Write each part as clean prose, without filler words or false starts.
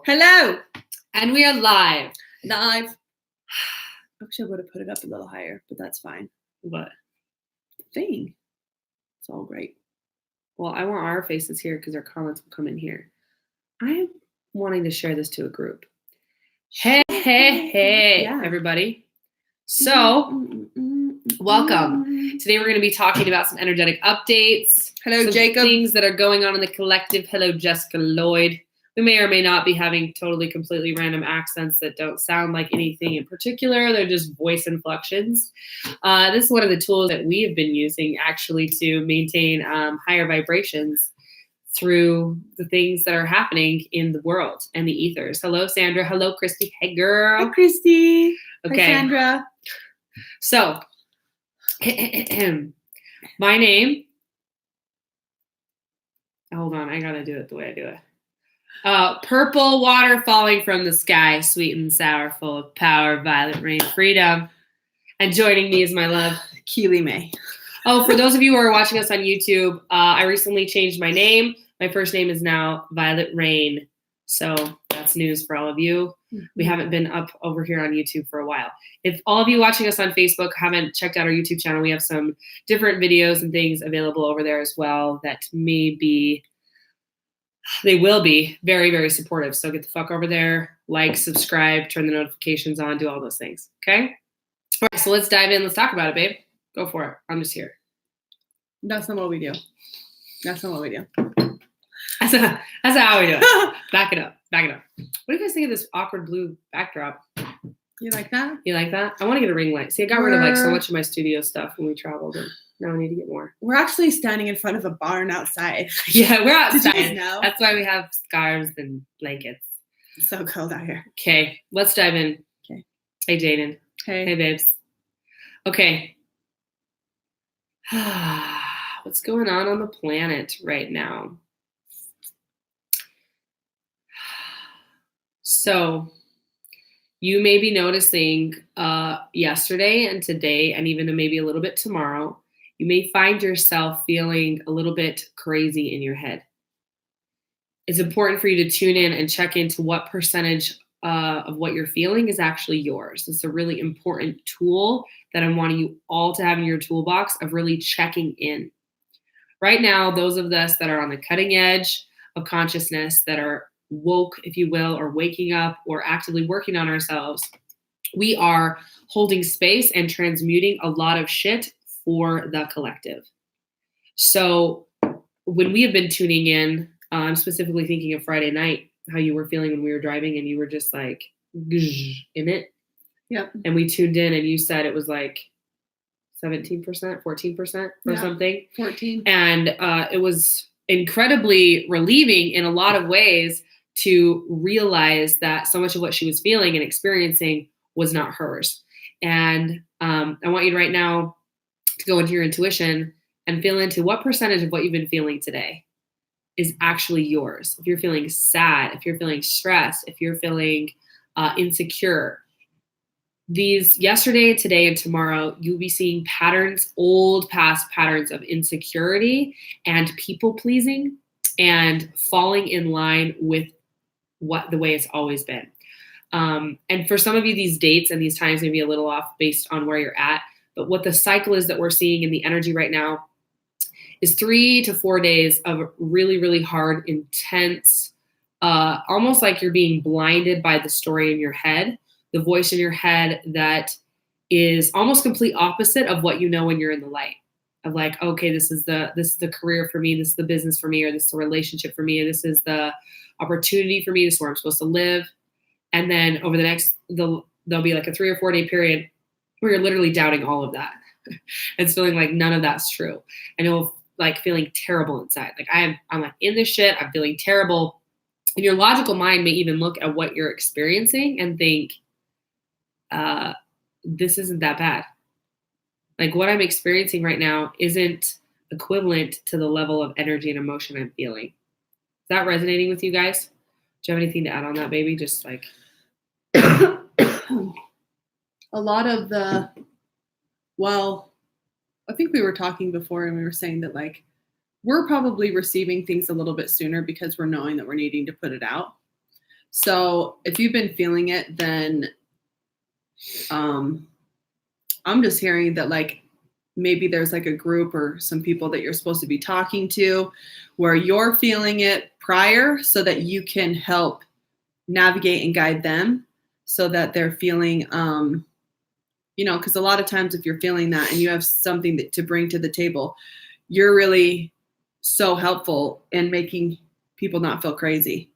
Hello. And we are live. Live. Actually, I would have put it up a little higher, but that's fine. What? The thing. It's all great. Well, I want our faces here because our comments will come in here. I'm wanting to share this to a group. Hey, Yeah. everybody. So, welcome. Today we're going to be talking about some energetic updates. Hello, some Jacob. Things that are going on in the collective. Hello, Jessica Lloyd. We may or may not be having totally, completely random accents that don't sound like anything in particular. They're just voice inflections. This is one of the tools that we have been using actually to maintain higher vibrations through the things that are happening in the world and the ethers. Hello, Sandra. Hello, Christy. Hey, girl. Hi, Christy. Okay. Hi, Sandra. So, my name. Hold on. I got to do it the way I do it. Purple water falling from the sky, sweet and sour, full of power, violet rain, freedom. And joining me is my love, Keely May. Oh, for those of you who are watching us on YouTube, I recently changed my name. My first name is now Violet Rain. So that's news for all of you. We haven't been up over here on YouTube for a while. If all of you watching us on Facebook haven't checked out our YouTube channel, we have some different videos and things available over there as well that they will be very, very supportive. So get the fuck over there, like, subscribe, turn the notifications on, do all those things. Okay? All right, so let's dive in. Let's talk about it, babe. Go for it. I'm just here. That's not what we do. That's not what we do. That's how we do it. Back it up. What do you guys think of this awkward blue backdrop? You like that? You like that? I want to get a ring light. See, I got rid of like so much of my studio stuff when we traveled, and now I need to get more. We're actually standing in front of a barn outside. Yeah, we're outside. Did you know? That's why we have scarves and blankets. It's so cold out here. Okay, let's dive in. Okay. Hey, Jaden. Hey. Hey, babes. Okay. What's going on the planet right now? So, you may be noticing yesterday and today, and even maybe a little bit tomorrow, you may find yourself feeling a little bit crazy in your head. It's important for you to tune in and check into what percentage of what you're feeling is actually yours. It's a really important tool that I'm wanting you all to have in your toolbox of really checking in. Right now, those of us that are on the cutting edge of consciousness, that are woke, if you will, or waking up or actively working on ourselves, we are holding space and transmuting a lot of shit for the collective. So when we have been tuning in, I'm specifically thinking of Friday night, how you were feeling when we were driving and you were just like in it. Yep. And we tuned in and you said it was like 17%, 14% or something. 14. And it was incredibly relieving in a lot of ways to realize that so much of what she was feeling and experiencing was not hers. And I want you to right now to go into your intuition and feel into what percentage of what you've been feeling today is actually yours. If you're feeling sad, if you're feeling stressed, if you're feeling insecure, these yesterday, today, and tomorrow, you'll be seeing patterns, old past patterns of insecurity and people pleasing and falling in line with the way it's always been. And for some of you, these dates and these times may be a little off based on where you're at. But what the cycle is that we're seeing in the energy right now is 3 to 4 days of really, really hard, intense, almost like you're being blinded by the story in your head, the voice in your head that is almost complete opposite of what you know when you're in the light. Of like, okay, this is the career for me, this is the business for me, or this is the relationship for me, or this is the opportunity for me, this is where I'm supposed to live. And then over there'll be like a 3 or 4 day period where you're literally doubting all of that. It's feeling like none of that's true. And you'll like feeling terrible inside. Like I'm like in this shit, I'm feeling terrible. And your logical mind may even look at what you're experiencing and think, this isn't that bad. Like what I'm experiencing right now isn't equivalent to the level of energy and emotion I'm feeling. Is that resonating with you guys? Do you have anything to add on that, baby? Just like a lot of I think we were talking before and we were saying that like we're probably receiving things a little bit sooner because we're knowing that we're needing to put it out. So if you've been feeling it, then I'm just hearing that like maybe there's like a group or some people that you're supposed to be talking to where you're feeling it prior so that you can help navigate and guide them so that they're feeling, because a lot of times if you're feeling that and you have something to bring to the table, you're really so helpful in making people not feel crazy.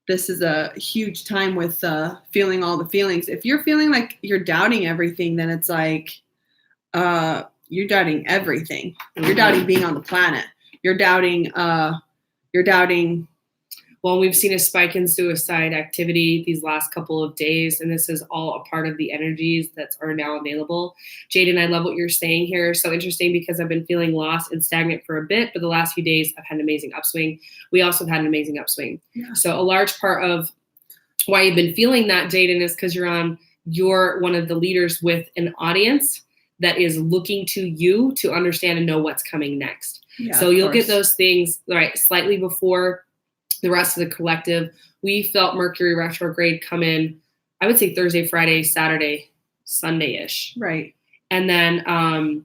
This is a huge time with feeling all the feelings. If you're feeling like you're doubting everything, then it's like you're doubting everything. Mm-hmm. You're doubting being on the planet. You're doubting. Well, we've seen a spike in suicide activity these last couple of days, and this is all a part of the energies that are now available. Jaden, I love what you're saying here. So interesting because I've been feeling lost and stagnant for a bit, but the last few days I've had an amazing upswing. We also have had an amazing upswing. Yeah. So a large part of why you've been feeling that, Jaden, is because you're one of the leaders with an audience that is looking to you to understand and know what's coming next. Yeah, so you'll get those things right slightly before the rest of the collective. We felt Mercury retrograde come in, I would say Thursday, Friday, Saturday, Sunday-ish. Right. And then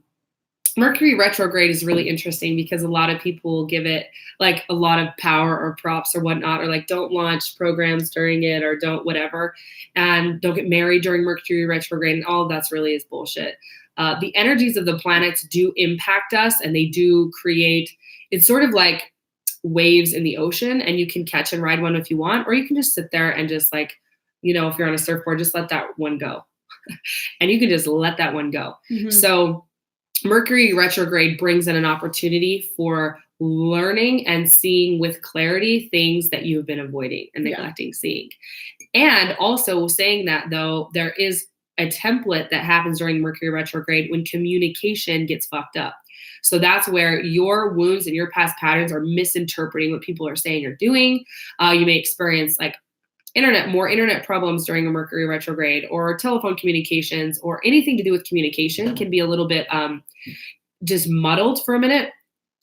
Mercury retrograde is really interesting because a lot of people give it like a lot of power or props or whatnot, or like don't launch programs during it or don't whatever, and don't get married during Mercury retrograde, and all of that's really is bullshit. The energies of the planets do impact us, and they do create, it's sort of like waves in the ocean, and you can catch and ride one if you want, or you can just sit there and just like, if you're on a surfboard, just let that one go. And you can just let that one go. Mm-hmm. So Mercury retrograde brings in an opportunity for learning and seeing with clarity things that you have been avoiding and neglecting seeing. And also saying that, though, there is a template that happens during Mercury retrograde when communication gets fucked up. So that's where your wounds and your past patterns are misinterpreting what people are saying or doing. You may experience like more internet problems during a Mercury retrograde, or telephone communications, or anything to do with communication can be a little bit just muddled for a minute.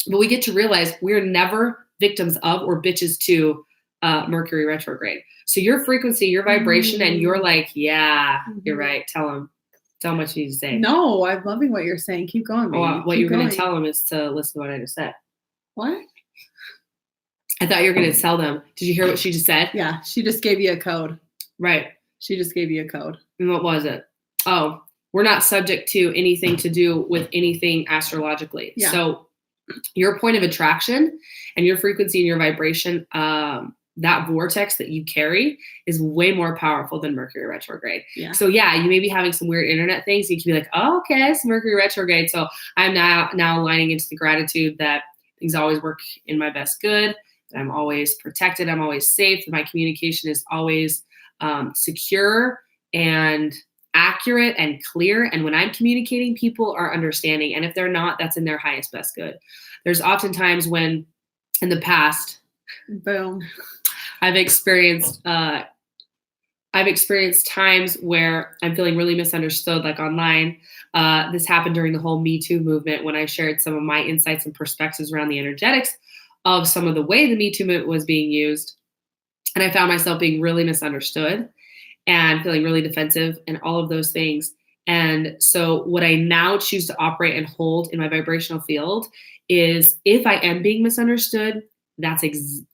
But we get to realize we're never victims of or bitches to Mercury retrograde. So your frequency, your vibration, and you're like, yeah, you're right. Tell them what you need to say. No, I'm loving what you're saying. Keep going, baby. Well, what you're going to tell them is to listen to what I just said. What? I thought you were going to tell them. Did you hear what she just said? Yeah, she just gave you a code. Right. She just gave you a code. And what was it? Oh, we're not subject to anything to do with anything astrologically. Yeah. So your point of attraction and your frequency and your vibration, that vortex that you carry is way more powerful than Mercury retrograde. Yeah. So yeah, you may be having some weird internet things. You can be like, oh, okay, it's Mercury retrograde. So I'm now aligning into the gratitude that things always work in my best good, that I'm always protected, I'm always safe, that my communication is always secure and accurate and clear. And when I'm communicating, people are understanding. And if they're not, that's in their highest best good. There's oftentimes when in the past, boom, I've experienced times where I'm feeling really misunderstood, like online. This happened during the whole Me Too movement when I shared some of my insights and perspectives around the energetics of some of the way the Me Too movement was being used. And I found myself being really misunderstood and feeling really defensive and all of those things. And so what I now choose to operate and hold in my vibrational field is, if I am being misunderstood, that's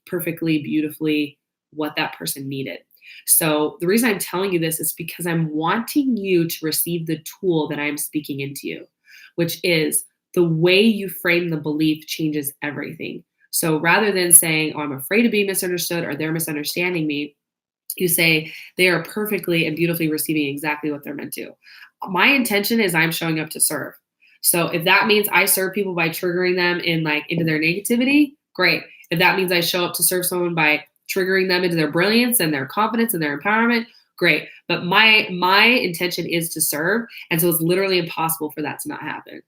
perfectly, beautifully what that person needed. So the reason I'm telling you this is because I'm wanting you to receive the tool that I'm speaking into you, which is the way you frame the belief changes everything. So rather than saying, oh, I'm afraid of being misunderstood or they're misunderstanding me, you say they are perfectly and beautifully receiving exactly what they're meant to. My intention is I'm showing up to serve. So if that means I serve people by triggering them into their negativity, great. If that means I show up to serve someone by triggering them into their brilliance and their confidence and their empowerment, great. But my intention is to serve. And so it's literally impossible for that to not happen.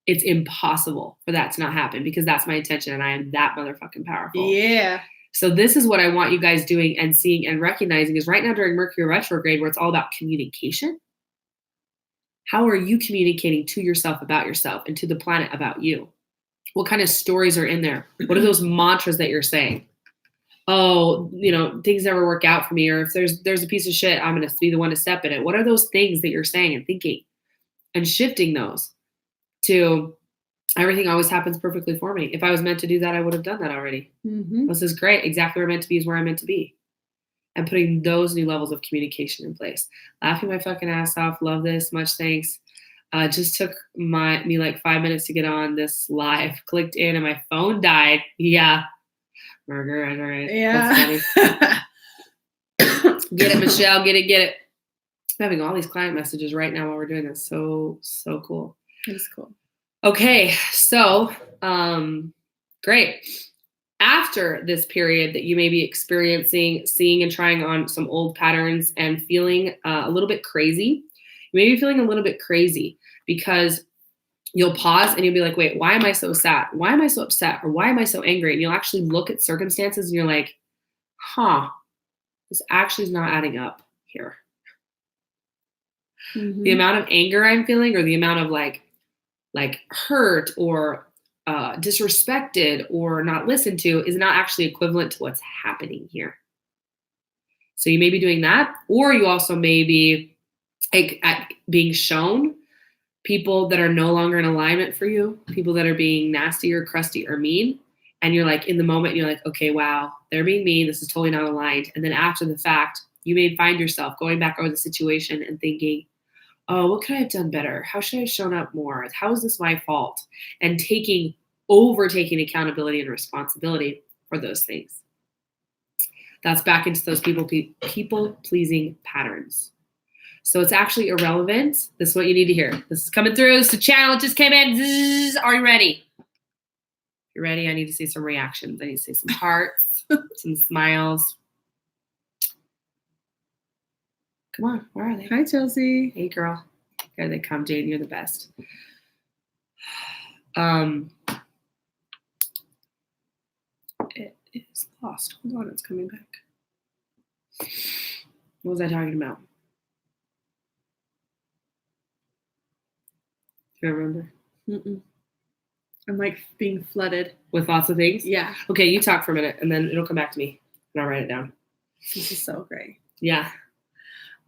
It's impossible for that to not happen because that's my intention and I am that motherfucking powerful. Yeah. So this is what I want you guys doing and seeing and recognizing is right now during Mercury retrograde, where it's all about communication. How are you communicating to yourself about yourself and to the planet about you? What kind of stories are in there? What are those mantras that you're saying? oh, things never work out for me, or if there's a piece of shit, I'm going to be the one to step in it. What are those things that you're saying and thinking, and shifting those to everything always happens perfectly for me. If I was meant to do that, I would have done that already. Mm-hmm. This is great. Exactly where I'm meant to be is where I'm meant to be. And putting those new levels of communication in place. Laughing my fucking ass off. Love this. Much thanks. Just took me like 5 minutes to get on this live. Clicked in and my phone died. Yeah. Burger. All right. Yeah. That's funny. Get it, Michelle. Get it. I'm having all these client messages right now while we're doing this. So cool. It's cool. Okay. So, great. After this period that you may be experiencing, seeing and trying on some old patterns and feeling a little bit crazy, you may be feeling a little bit crazy because you'll pause and you'll be like, wait, why am I so sad? Why am I so upset? Or why am I so angry? And you'll actually look at circumstances and you're like, this actually is not adding up here. Mm-hmm. The amount of anger I'm feeling, or the amount of like hurt or disrespected or not listened to, is not actually equivalent to what's happening here. So you may be doing that, or you also may be being shown people that are no longer in alignment for you, people that are being nasty or crusty or mean. And you're like, in the moment, you're like, okay, wow, they're being mean. This is totally not aligned. And then after the fact, you may find yourself going back over the situation and thinking, oh, what could I have done better? How should I have shown up more? How is this my fault? And overtaking accountability and responsibility for those things. That's back into those people-pleasing patterns. So it's actually irrelevant. This is what you need to hear. This is coming through. It's the channel. It just came in. Zzz, are you ready? If you're ready, I need to see some reactions. I need to see some hearts, some smiles. Come on, where are they? Hi, Chelsea. Hey, girl. There they come, Jane. You're the best. It is lost. Hold on, it's coming back. What was I talking about? Do you remember? Mm-mm. I'm like being flooded With lots of things? Yeah. Okay, you talk for a minute, and then it'll come back to me, and I'll write it down. This is so great. Yeah.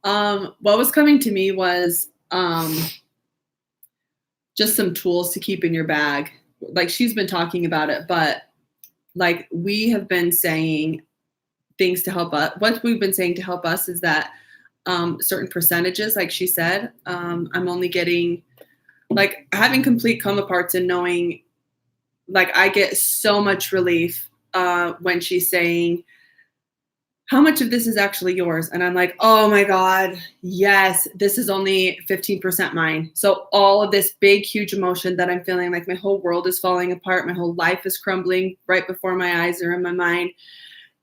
What was coming to me was just some tools to keep in your bag. Like, she's been talking about it, but like, we have been saying things to help us. What we've been saying to help us is that certain percentages, like she said, I'm only getting, like, having complete come aparts and knowing, like, I get so much relief when she's saying, how much of this is actually yours? And I'm like, oh my God, yes, this is only 15% mine. So all of this big, huge emotion that I'm feeling, like my whole world is falling apart. My whole life is crumbling right before my eyes or in my mind.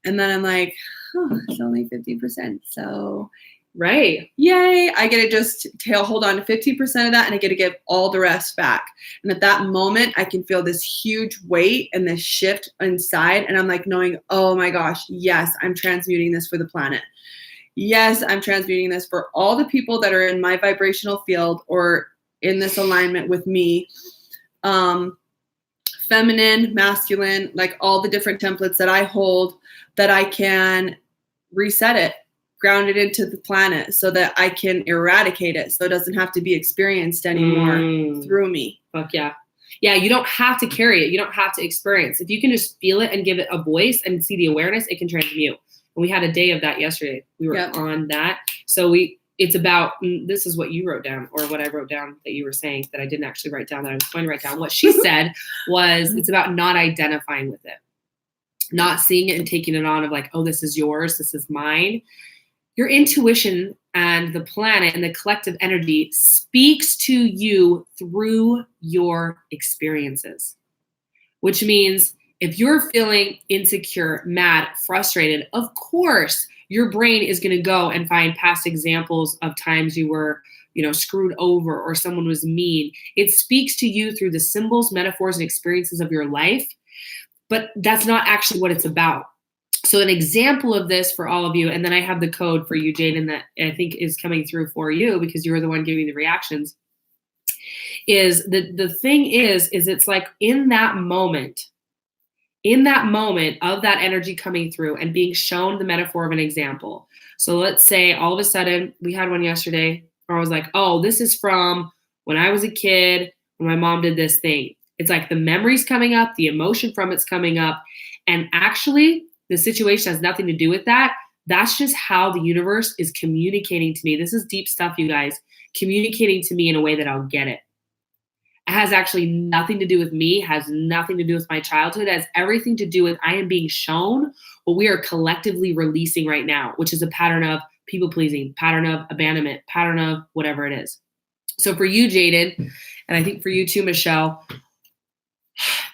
And then I'm like, oh, it's only 50%. So Right. yay, I get to just hold on to 15% of that, and I get to give all the rest back. And at that moment, I can feel this huge weight and this shift inside. And I'm like knowing, oh my gosh, yes, I'm transmuting this for the planet. Yes, I'm transmuting this for all the people that are in my vibrational field or in this alignment with me. Feminine, masculine, like all the different templates that I hold, that I can reset it, ground it into the planet so that I can eradicate it so it doesn't have to be experienced anymore through me. Fuck yeah. Yeah, you don't have to carry it. You don't have to experience. If you can just feel it and give it a voice and see the awareness, it can transmute. And we had a day of that yesterday. We were on that. So it's about, this is what you wrote down, or what I wrote down that you were saying that I didn't actually write down, that I was going to write down. What she said was, it's about not identifying with it, not seeing it and taking it on of like, oh, this is yours, this is mine. Your intuition and the planet and the collective energy speaks to you through your experiences, which means if you're feeling insecure, mad, frustrated, of course, your brain is going to go and find past examples of times you were, screwed over or someone was mean. It speaks to you through the symbols, metaphors, and experiences of your life, but that's not actually what it's about. So an example of this for all of you, and then I have the code for you, Jaden, that I think is coming through for you because you were the one giving the reactions, is the thing is it's like in that moment, in that moment of that energy coming through and being shown the metaphor of an example. So let's say all of a sudden, we had one yesterday where I was like, oh, this is from when I was a kid, when my mom did this thing. It's like the memory's coming up, the emotion from it's coming up. And actually, the situation has nothing to do with that. That's just how the universe is communicating to me. This is deep stuff, you guys, communicating to me in a way that I'll get it. It has actually nothing to do with me, has nothing to do with my childhood. It has everything to do with I am being shown what we are collectively releasing right now, which is a pattern of people pleasing, pattern of abandonment, pattern of whatever it is. So for you, Jaden, and I think for you too, Michelle,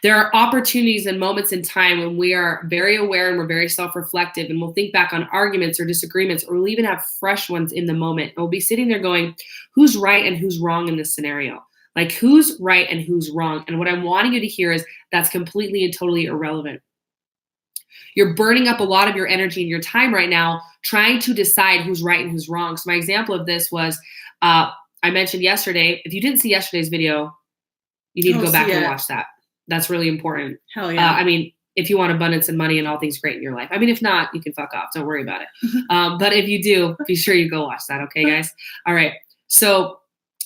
there are opportunities and moments in time when we are very aware and we're very self-reflective, and we'll think back on arguments or disagreements, or we'll even have fresh ones in the moment. And we'll be sitting there going, who's right and who's wrong in this scenario? Like, who's right and who's wrong? And what I'm wanting you to hear is that's completely and totally irrelevant. You're burning up a lot of your energy and your time right now trying to decide who's right and who's wrong. So my example of this was, I mentioned yesterday, if you didn't see yesterday's video, you need to go back and watch that. That's really important. Hell yeah. I mean, if you want abundance and money and all things great in your life. I mean, if not, you can fuck off. Don't worry about it. But if you do, be sure you go watch that. Okay, guys? All right. So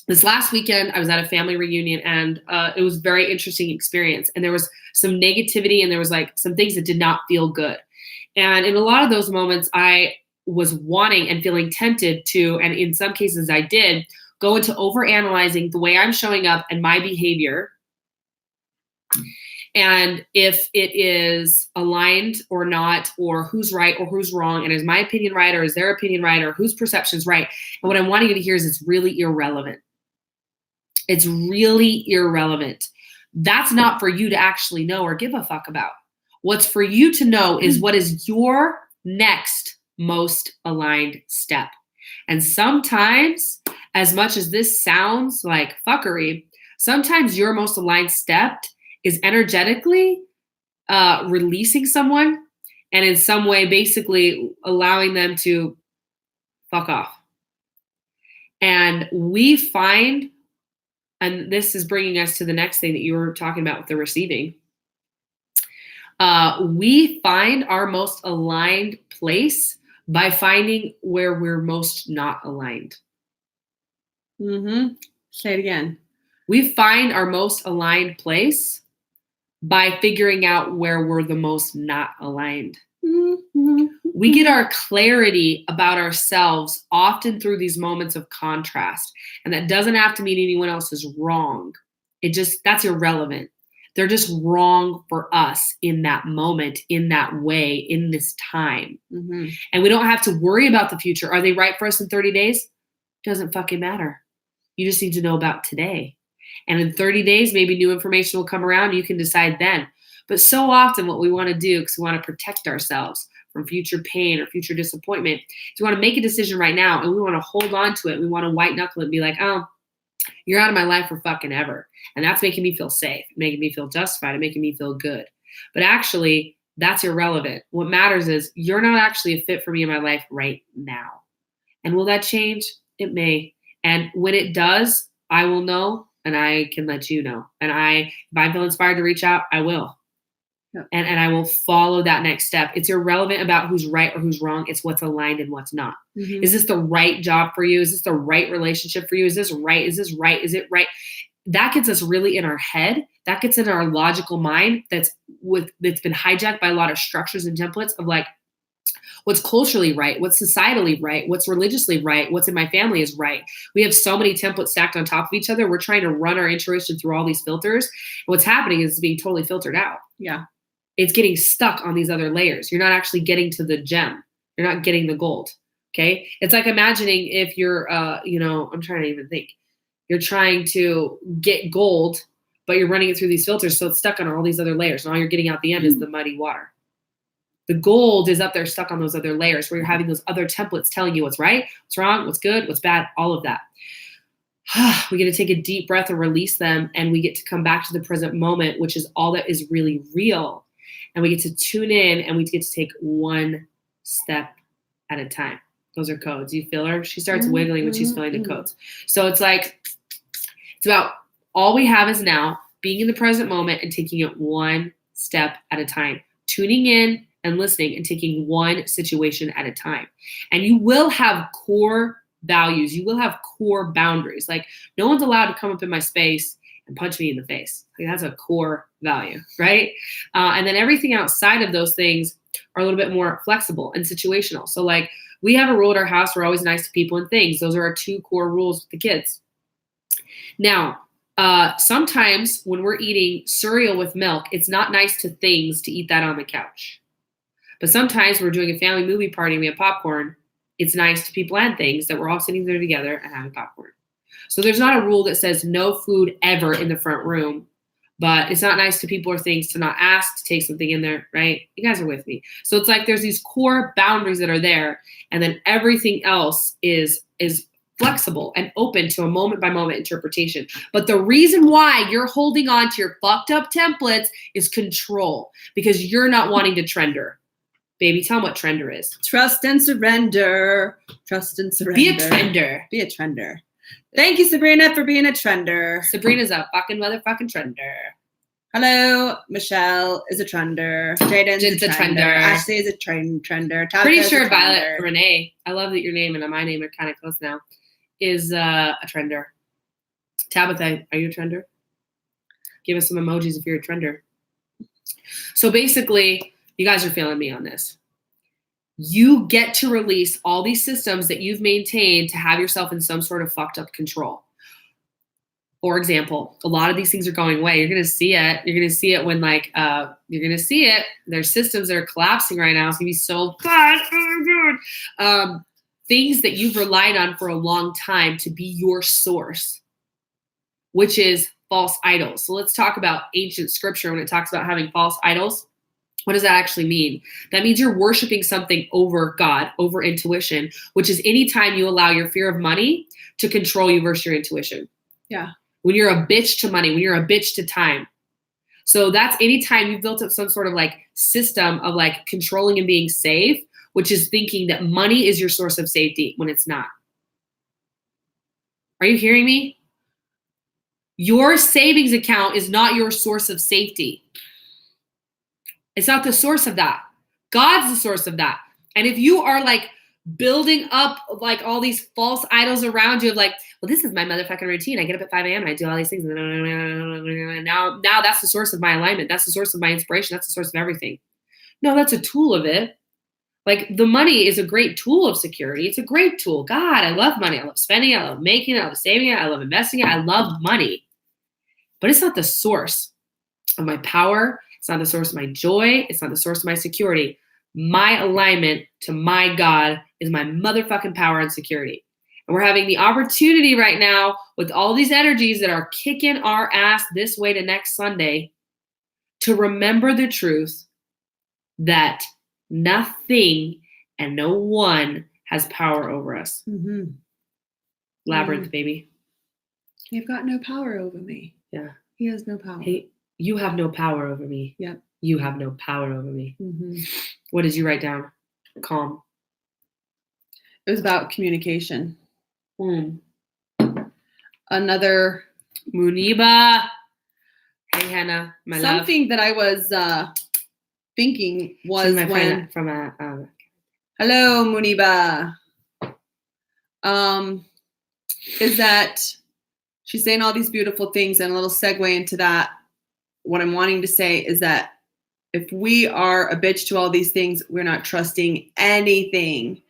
this last weekend, I was at a family reunion, and it was a very interesting experience. And there was some negativity, and there was like some things that did not feel good. And in a lot of those moments, I was wanting and feeling tempted to, and in some cases I did, go into overanalyzing the way I'm showing up and my behavior, and if it is aligned or not, or who's right or who's wrong, and is my opinion right or is their opinion right, or whose perception is right. And what I'm wanting you to hear is it's really irrelevant. It's really irrelevant. That's not for you to actually know or give a fuck about. What's for you to know is what is your next most aligned step. And sometimes, as much as this sounds like fuckery, sometimes your most aligned step is energetically releasing someone and in some way basically allowing them to fuck off. And we find, and this is bringing us to the next thing that you were talking about with the receiving, we find our most aligned place by finding where we're most not aligned. Say it again. We find our most aligned place by figuring out where we're the most not aligned. We get our clarity about ourselves often through these moments of contrast. And that doesn't have to mean anyone else is wrong. That's irrelevant. They're just wrong for us in that moment, in that way, in this time. And we don't have to worry about the future. Are they right for us in 30 days? Doesn't fucking matter. You just need to know about today. And in 30 days, maybe new information will come around. You can decide then. But so often what we want to do, because we want to protect ourselves from future pain or future disappointment, is we want to make a decision right now and we want to hold on to it. We want to white knuckle it and be like, oh, you're out of my life for fucking ever. And that's making me feel safe, making me feel justified, and making me feel good. But actually, that's irrelevant. What matters is you're not actually a fit for me in my life right now. And will that change? It may. And when it does, I will know. And I can let you know. And if I feel inspired to reach out, I will. Yep. And I will follow that next step. It's irrelevant about who's right or who's wrong. It's what's aligned and what's not. Is this the right job for you? Is this the right relationship for you? Is this right? Is this right? Is it right? That gets us really in our head. That gets in our logical mind that's been hijacked by a lot of structures and templates of like, what's culturally right, what's societally right, what's religiously right, what's in my family is right. We have so many templates stacked on top of each other. We're trying to run our intuition through all these filters. And what's happening is it's being totally filtered out. Yeah. It's getting stuck on these other layers. You're not actually getting to the gem. You're not getting the gold. Okay. It's like imagining if you're, I'm trying to even think. You're trying to get gold, but you're running it through these filters. So it's stuck on all these other layers. And all you're getting out the end is the muddy water. The gold is up there stuck on those other layers where you're having those other templates telling you what's right, what's wrong, what's good, what's bad, all of that. We get to take a deep breath and release them, and we get to come back to the present moment, which is all that is really real. And we get to tune in, and we get to take one step at a time. Those are codes. You feel her? She starts wiggling when she's feeling the codes. So it's like, it's about all we have is now, being in the present moment and taking it one step at a time, tuning in and listening and taking one situation at a time. And you will have core values. You will have core boundaries. Like, no one's allowed to come up in my space and punch me in the face. Like, that's a core value, right? And then everything outside of those things are a little bit more flexible and situational. So like, we have a rule at our house. We're always nice to people and things. Those are our 2 core rules with the kids. Now, sometimes when we're eating cereal with milk, it's not nice to things to eat that on the couch. But sometimes we're doing a family movie party and we have popcorn. It's nice to people and things that we're all sitting there together and having popcorn. So there's not a rule that says no food ever in the front room, but it's not nice to people or things to not ask to take something in there, right? You guys are with me. So it's like there's these core boundaries that are there, and then everything else is flexible and open to a moment by moment interpretation. But the reason why you're holding on to your fucked up templates is control, because you're not wanting to trender. Baby, tell them what trender is. Trust and surrender. Trust and surrender. Be a trender. Be a trender. Thank you, Sabrina, for being a trender. Sabrina's a fucking motherfucking trender. Hello, Michelle is a trender. Jaden's a trender. Ashley is a trender. Pretty sure Violet Renee, I love that your name and my name are kind of close now, is a trender. Tabitha, are you a trender? Give us some emojis if you're a trender. So basically, you guys are feeling me on this. You get to release all these systems that you've maintained to have yourself in some sort of fucked up control. For example, a lot of these things are going away. You're going to see it. You're going to see it when you're going to see it. There's systems that are collapsing right now. It's going to be so bad. Oh my God. Things that you've relied on for a long time to be your source, which is false idols. So let's talk about ancient scripture when it talks about having false idols. What does that actually mean? That means you're worshiping something over God, over intuition, which is anytime you allow your fear of money to control you versus your intuition. Yeah. When you're a bitch to money, when you're a bitch to time. So that's anytime you've built up some sort of like system of like controlling and being safe, which is thinking that money is your source of safety when it's not. Are you hearing me? Your savings account is not your source of safety. It's not the source of that. God's the source of that. And if you are like building up like all these false idols around you of like, well, this is my motherfucking routine. I get up at 5 a.m. and I do all these things. And now that's the source of my alignment. That's the source of my inspiration. That's the source of everything. No, that's a tool of it. Like the money is a great tool of security. It's a great tool. God, I love money. I love spending it. I love making it. I love saving it. I love investing it. I love money. But it's not the source of my power. It's not the source of my joy. It's not the source of my security. My alignment to my God is my motherfucking power and security. And we're having the opportunity right now with all these energies that are kicking our ass this way to next Sunday to remember the truth that nothing and no one has power over us. Mm-hmm. Labyrinth, baby. You've got no power over me. Yeah. He has no power. Hey, you have no power over me. Yep. You have no power over me. Mm-hmm. What did you write down? Calm. It was about communication. Another Muniba. Hey, Hannah, my love. Something that I was thinking was my when friend hello, Muniba. Is that she's saying all these beautiful things, and a little segue into that. What I'm wanting to say is that if we are a bitch to all these things, we're not trusting anything.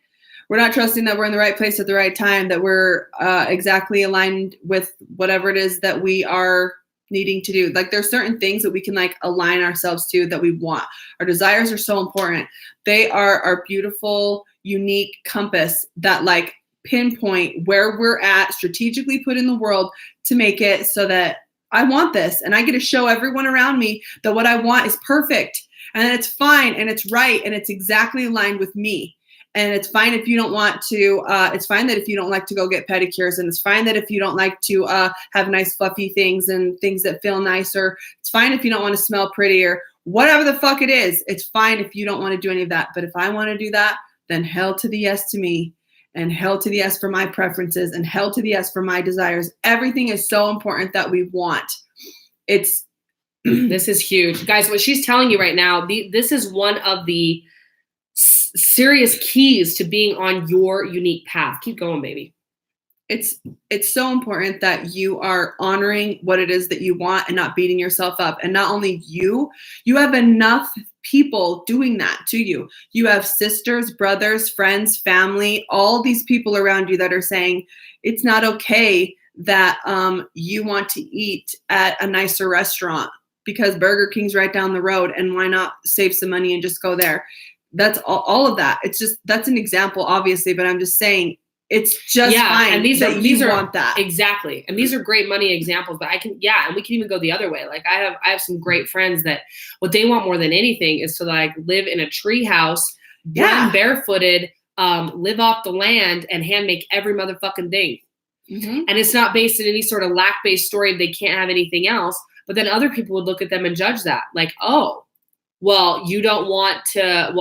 We're not trusting that we're in the right place at the right time, that we're exactly aligned with whatever it is that we are needing to do. Like there's certain things that we can like align ourselves to that we want. Our desires are so important. They are our beautiful, unique compass that like pinpoint where we're at, strategically put in the world to make it so that I want this. And I get to show everyone around me that what I want is perfect. And that it's fine and it's right. And it's exactly aligned with me. And it's fine if you don't want to, it's fine that if you don't like to go get pedicures, and it's fine that if you don't like to have nice fluffy things and things that feel nicer. It's fine if you don't want to smell prettier, whatever the fuck it is. It's fine if you don't want to do any of that. But if I want to do that, then hell to the yes to me, and hell to the yes for my preferences, and hell to the yes for my desires. Everything is so important that we want. It's This is huge. Guys, what she's telling you right now, this is one of the serious keys to being on your unique path. Keep going, baby. It's so important that you are honoring what it is that you want and not beating yourself up. And not only you have enough people doing that to you. You have sisters, brothers, friends, family, all these people around you that are saying it's not okay that you want to eat at a nicer restaurant because Burger King's right down the road, and why not save some money and just go there? That's all of that. It's just, that's an example, obviously, but I'm just saying, it's just fine. And these are want that. Exactly. And these are great money examples, but and we can even go the other way. Like I have some great friends that what they want more than anything is to like live in a tree house, run barefooted, live off the land and hand make every motherfucking thing. Mm-hmm. And it's not based in any sort of lack-based story if they can't have anything else. But then other people would look at them and judge that. Like, oh, well, you don't want to,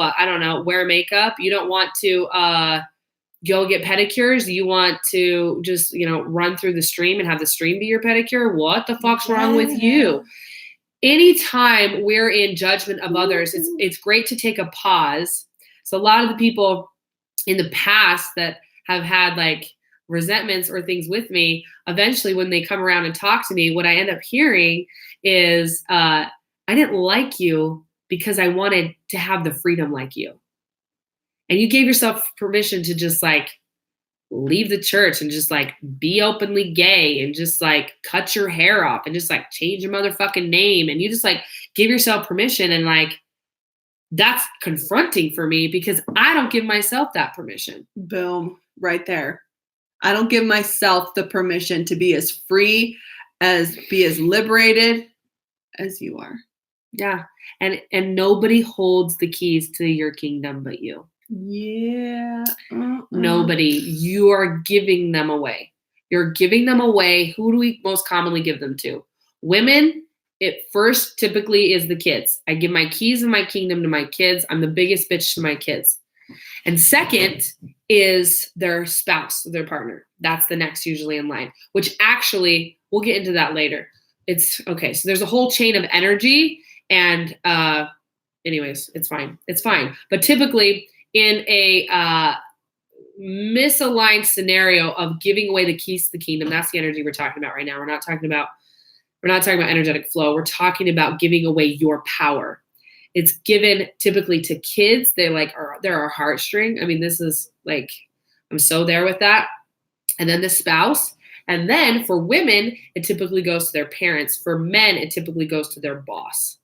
wear makeup. You don't want to, go get pedicures. You want to just, run through the stream and have the stream be your pedicure. What the fuck's wrong with you? Anytime we're in judgment of others, it's great to take a pause. So a lot of the people in the past that have had like resentments or things with me, eventually when they come around and talk to me, what I end up hearing is, I didn't like you because I wanted to have the freedom like you. And you gave yourself permission to just like leave the church and just like be openly gay and just like cut your hair off and just like change your motherfucking name. And you just like give yourself permission. And like, that's confronting for me because I don't give myself that permission. Boom, right there. I don't give myself the permission to be as free, be as liberated as you are. Yeah. And nobody holds the keys to your kingdom but you. Yeah. Nobody. You are giving them away. You're giving them away. Who do we most commonly give them to? Women. It first typically is the kids. I give my keys of my kingdom to my kids. I'm the biggest bitch to my kids. And second is their spouse, their partner. That's the next usually in line, which actually we'll get into that later. It's okay. So there's a whole chain of energy and anyways, it's fine. It's fine. But typically in a misaligned scenario of giving away the keys to the kingdom, that's the energy we're talking about right now. We're not talking about energetic flow. We're talking about giving away your power. It's given typically to kids. They're our heartstring. I mean, this is like, I'm so there with that. And then the spouse. And then for women, it typically goes to their parents. For men, it typically goes to their boss.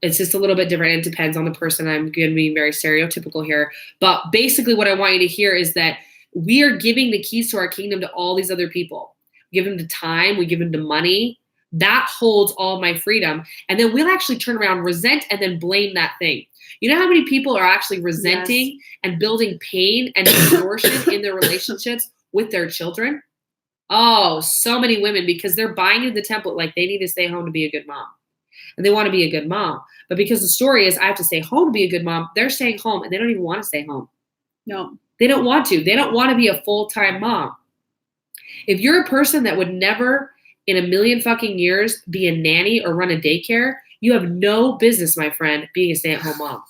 It's just a little bit different. It depends on the person. I'm going to be very stereotypical here. But basically what I want you to hear is that we are giving the keys to our kingdom to all these other people. We give them the time. We give them the money. That holds all my freedom. And then we'll actually turn around, resent, and then blame that thing. You know how many people are actually resenting and building pain and distortion in their relationships with their children? Oh, so many women, because they're buying into the template like they need to stay home to be a good mom. And they want to be a good mom. But because the story is I have to stay home to be a good mom, they're staying home and they don't even want to stay home. No. They don't want to. They don't want to be a full-time mom. If you're a person that would never in a million fucking years be a nanny or run a daycare, you have no business, my friend, being a stay-at-home mom.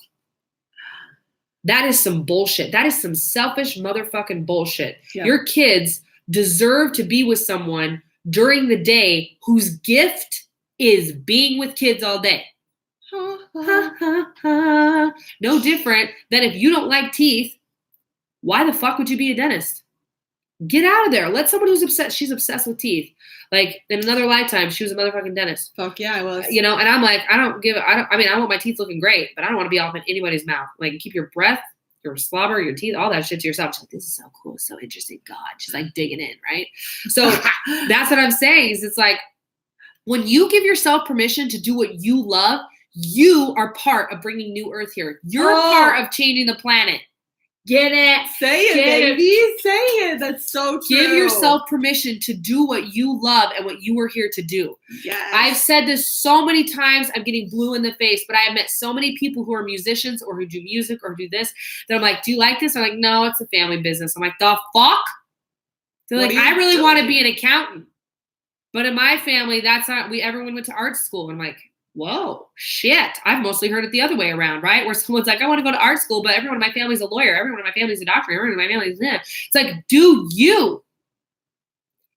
That is some bullshit. That is some selfish motherfucking bullshit. Yeah. Your kids deserve to be with someone during the day whose gift is being with kids all day. No different than if you don't like teeth, why the fuck would you be a dentist? Get out of there. Let someone who's obsessed, she's obsessed with teeth. Like in another lifetime, she was a motherfucking dentist. Fuck yeah, I was. And I'm like, I want my teeth looking great, but I don't want to be off in anybody's mouth. Like keep your breath, your slobber, your teeth, all that shit to yourself. She's like, this is so cool, so interesting. God, she's like digging in, right? So that's what I'm saying is it's like, when you give yourself permission to do what you love, you are part of bringing new earth here. You're part of changing the planet. Get it? Say it, baby. Say it. That's so true. Give yourself permission to do what you love and what you are here to do. Yes. I've said this so many times. I'm getting blue in the face, but I have met so many people who are musicians or who do music or do this that I'm like, do you like this? I'm like, no, it's a family business. I'm like, the fuck? They're like, I really want to be an accountant. But in my family, that's not, everyone went to art school. And I'm like, whoa, shit. I've mostly heard it the other way around, right? Where someone's like, I want to go to art school, but everyone in my family's a lawyer. Everyone in my family's a doctor. Everyone in my family's this. It's like, do you?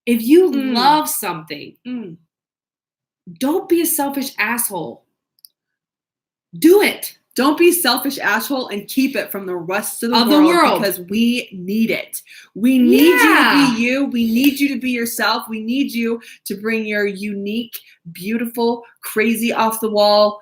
If you love something, don't be a selfish asshole. Do it. Don't be selfish asshole and keep it from the rest of the world because we need it. We need you to be you. We need you to be yourself. We need you to bring your unique, beautiful, crazy, off the wall,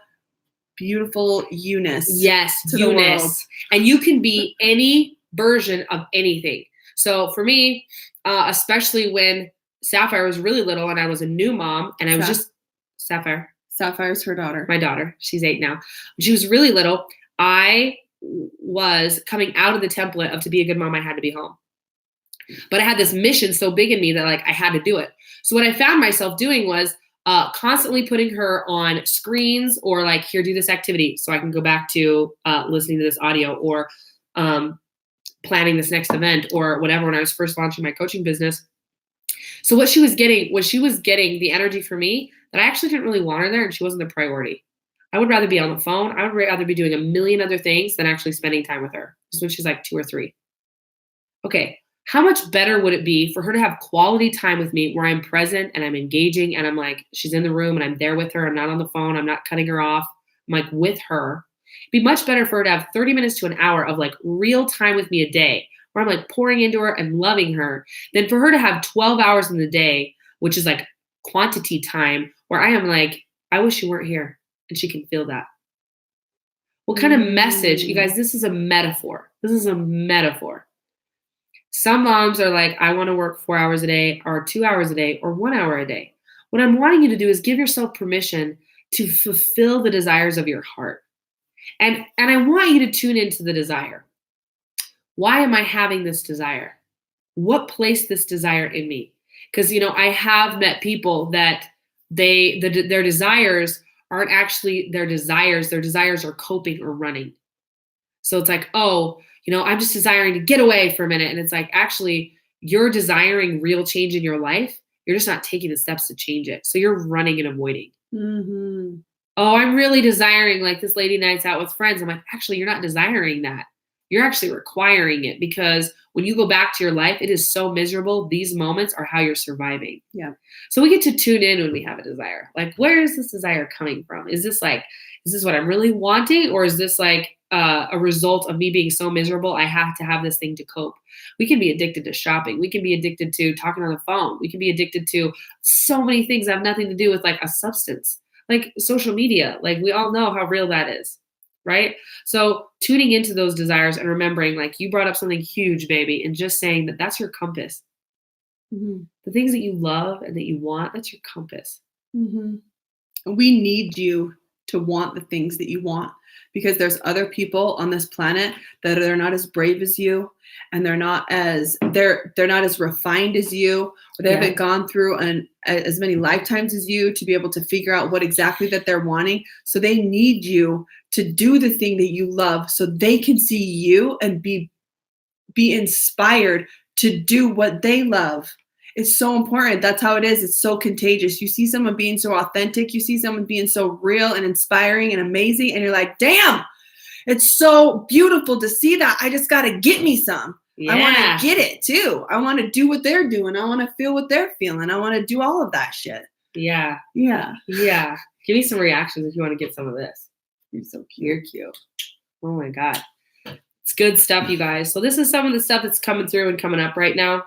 beautiful you-ness. Yes, to the world. And you can be any version of anything. So for me, especially when Sapphire was really little and I was a new mom and I was just Sapphire. Sapphire's her daughter. My daughter. She's 8 now. When she was really little, I was coming out of the template of to be a good mom, I had to be home. But I had this mission so big in me that like I had to do it. So what I found myself doing was constantly putting her on screens or like, here, do this activity so I can go back to listening to this audio or planning this next event or whatever when I was first launching my coaching business. So what she was getting the energy for me that I actually didn't really want her there and she wasn't the priority. I would rather be on the phone. I would rather be doing a million other things than actually spending time with her. Just when she's like 2 or 3. Okay, how much better would it be for her to have quality time with me where I'm present and I'm engaging and I'm like, she's in the room and I'm there with her. I'm not on the phone. I'm not cutting her off. I'm like with her. It'd be much better for her to have 30 minutes to an hour of like real time with me a day where I'm like pouring into her and loving her than for her to have 12 hours in the day, which is like quantity time where I am like, I wish you weren't here. And she can feel that. What kind of message? You guys, this is a metaphor. This is a metaphor. Some moms are like, I want to work 4 hours a day or 2 hours a day or 1 hour a day. What I'm wanting you to do is give yourself permission to fulfill the desires of your heart. And I want you to tune into the desire. Why am I having this desire? What placed this desire in me? Because, you know, I have met people that their desires aren't actually their desires. Their desires are coping or running. So it's like, oh, you know, I'm just desiring to get away for a minute. And it's like, actually, you're desiring real change in your life. You're just not taking the steps to change it. So you're running and avoiding. Mm-hmm. Oh, I'm really desiring like this lady nights out with friends. I'm like, actually, you're not desiring that. You're actually requiring it because when you go back to your life, it is so miserable. These moments are how you're surviving. Yeah. So we get to tune in when we have a desire. Like, where is this desire coming from? Is this what I'm really wanting? Or is this like a result of me being so miserable? I have to have this thing to cope. We can be addicted to shopping. We can be addicted to talking on the phone. We can be addicted to so many things that have nothing to do with like a substance, like social media. Like we all know how real that is. Right? So tuning into those desires and remembering, like you brought up something huge, baby, and just saying that that's your compass. Mm-hmm. The things that you love and that you want, that's your compass. Mm-hmm. We need you to want the things that you want because there's other people on this planet that are not as brave as you and they're not as refined as you, or they haven't gone through as many lifetimes as you to be able to figure out what exactly that they're wanting. So they need you to do the thing that you love so they can see you and be inspired to do what they love. It's so important. That's how it is. It's so contagious. You see someone being so authentic. You see someone being so real and inspiring and amazing. And you're like, damn, it's so beautiful to see that. I just got to get me some. Yeah. I want to get it too. I want to do what they're doing. I want to feel what they're feeling. I want to do all of that shit. Yeah. Yeah. Yeah. Give me some reactions if you want to get some of this. You're so cute. You're cute. Oh my God. It's good stuff, you guys. So this is some of the stuff that's coming through and coming up right now.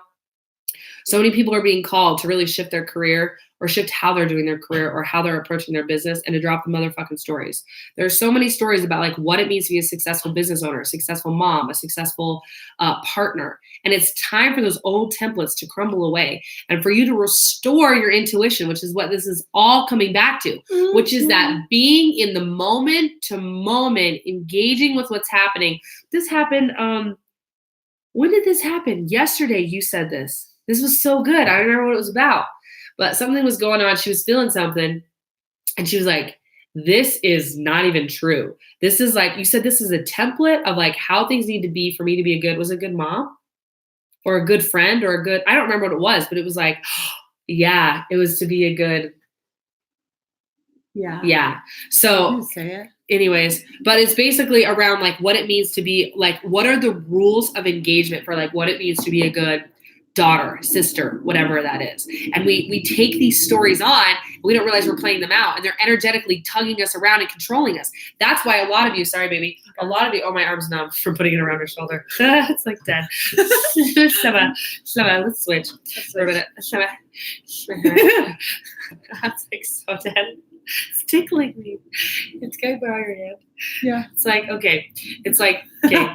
So many people are being called to really shift their career or shift how they're doing their career or how they're approaching their business and to drop the motherfucking stories. There's so many stories about like what it means to be a successful business owner, a successful mom, a successful partner. And it's time for those old templates to crumble away and for you to restore your intuition, which is what this is all coming back to, which is that being in the moment to moment, engaging with what's happening. This happened. When did this happen? Yesterday, you said this. This was so good. I don't remember what it was about, but something was going on. She was feeling something and she was like, this is not even true. This is like, you said this is a template of like how things need to be for me to be a good mom or a good friend or I don't remember what it was, but it was like, Yeah, it was to be a good. Yeah. So Say it. anyways, but it's basically around like what it means to be like, what are the rules of engagement for like what it means to be a good daughter, sister, whatever that is. And we take these stories on, we don't realize we're playing them out, and they're energetically tugging us around and controlling us. That's why a lot of you, sorry baby, a lot of you, oh my arm's numb from putting it around her shoulder. It's like dead. Shema, let's switch for a minute. Shema. That's like so dead. It's tickling me. It's going by your hand. Yeah. It's like, okay. It's like, okay,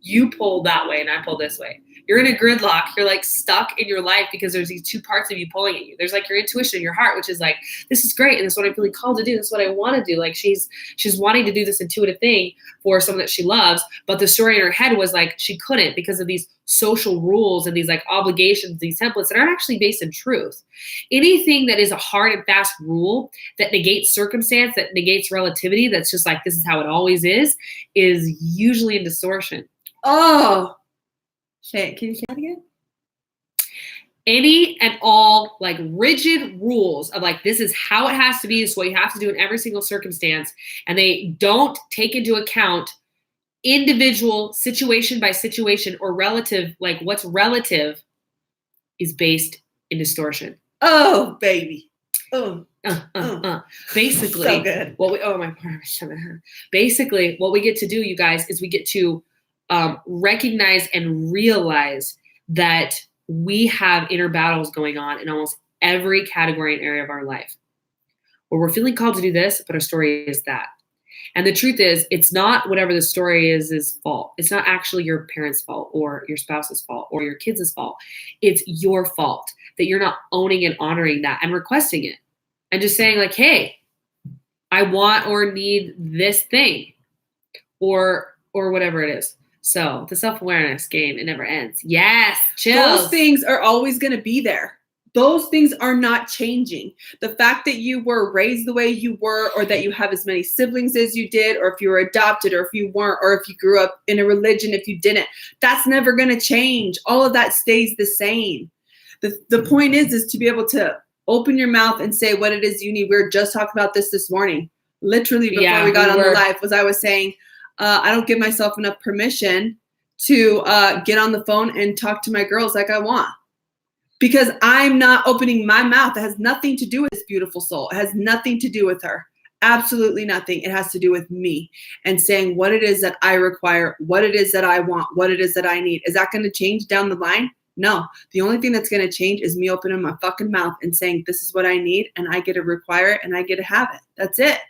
you pull that way and I pull this way. You're in a gridlock. You're like stuck in your life because there's these two parts of you pulling at you. There's like your intuition, your heart, which is like, this is great. And this is what I'm really called to do. This is what I want to do. Like she's wanting to do this intuitive thing for someone that she loves. But the story in her head was like, she couldn't because of these social rules and these like obligations, these templates that aren't actually based in truth. Anything that is a hard and fast rule that negates circumstance, that negates relativity, that's just like, this is how it always is usually in distortion. Oh, shit. Can you say that again? Any and all like rigid rules of like, this is how it has to be. This is what you have to do in every single circumstance. And they don't take into account individual situation by situation or relative, like what's relative is based in distortion. Oh, baby. Basically, so good. Basically, what we get to do, you guys, is we get to recognize and realize that we have inner battles going on in almost every category and area of our life, where we're feeling called to do this, but our story is that. And the truth is, it's not whatever the story is fault. It's not actually your parents' fault or your spouse's fault or your kids' fault. It's your fault that you're not owning and honoring that and requesting it. And just saying like, hey, I want or need this thing or whatever it is. So the self-awareness game, it never ends. Yes, chills. Those things are always going to be there. Those things are not changing. The fact that you were raised the way you were, or that you have as many siblings as you did, or if you were adopted, or if you weren't, or if you grew up in a religion, if you didn't, that's never going to change. All of that stays the same. The point is to be able to open your mouth and say what it is you need. We were just talking about this morning, literally before we got on the live, I was saying, I don't give myself enough permission to get on the phone and talk to my girls like I want. Because I'm not opening my mouth. It has nothing to do with this beautiful soul. It has nothing to do with her. Absolutely nothing. It has to do with me and saying what it is that I require, what it is that I want, what it is that I need. Is that going to change down the line? No. The only thing that's going to change is me opening my fucking mouth and saying, this is what I need, and I get to require it, and I get to have it. That's it.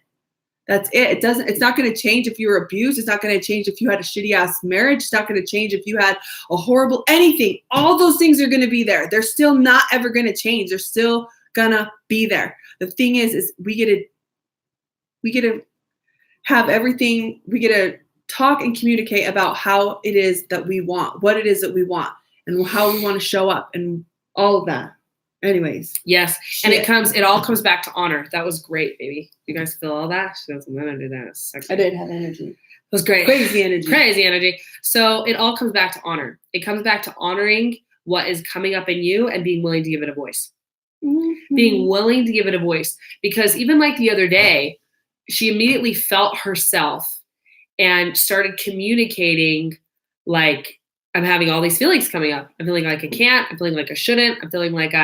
That's it. It's not going to change if you were abused. It's not going to change if you had a shitty ass marriage. It's not going to change if you had a horrible anything. All those things are going to be there. They're still not ever going to change. They're still going to be there. The thing is we get to have everything. We get to talk and communicate about how it is that we want, what it is that we want, and how we want to show up and all of that. Anyways. Yes. And it all comes back to honor. That was great, baby. You guys feel all that? She goes, I'm going to do that. I did have energy. It was great. Crazy energy. So it all comes back to honor. It comes back to honoring what is coming up in you and being willing to give it a voice. Mm-hmm. Being willing to give it a voice. Because even like the other day, she immediately felt herself and started communicating like, I'm having all these feelings coming up. I'm feeling like I can't. I'm feeling like I shouldn't. I'm feeling like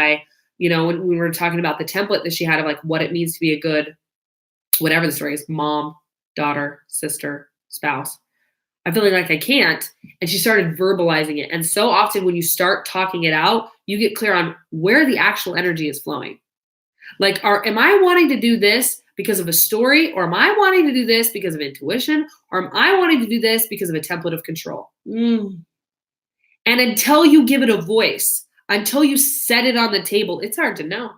when we were talking about the template that she had of like what it means to be a good, whatever the story is, mom, daughter, sister, spouse. I'm feeling like I can't. And she started verbalizing it. And so often when you start talking it out, you get clear on where the actual energy is flowing. Like, am I wanting to do this because of a story? Or am I wanting to do this because of intuition? Or am I wanting to do this because of a template of control? And until you give it a voice, until you set it on the table, it's hard to know.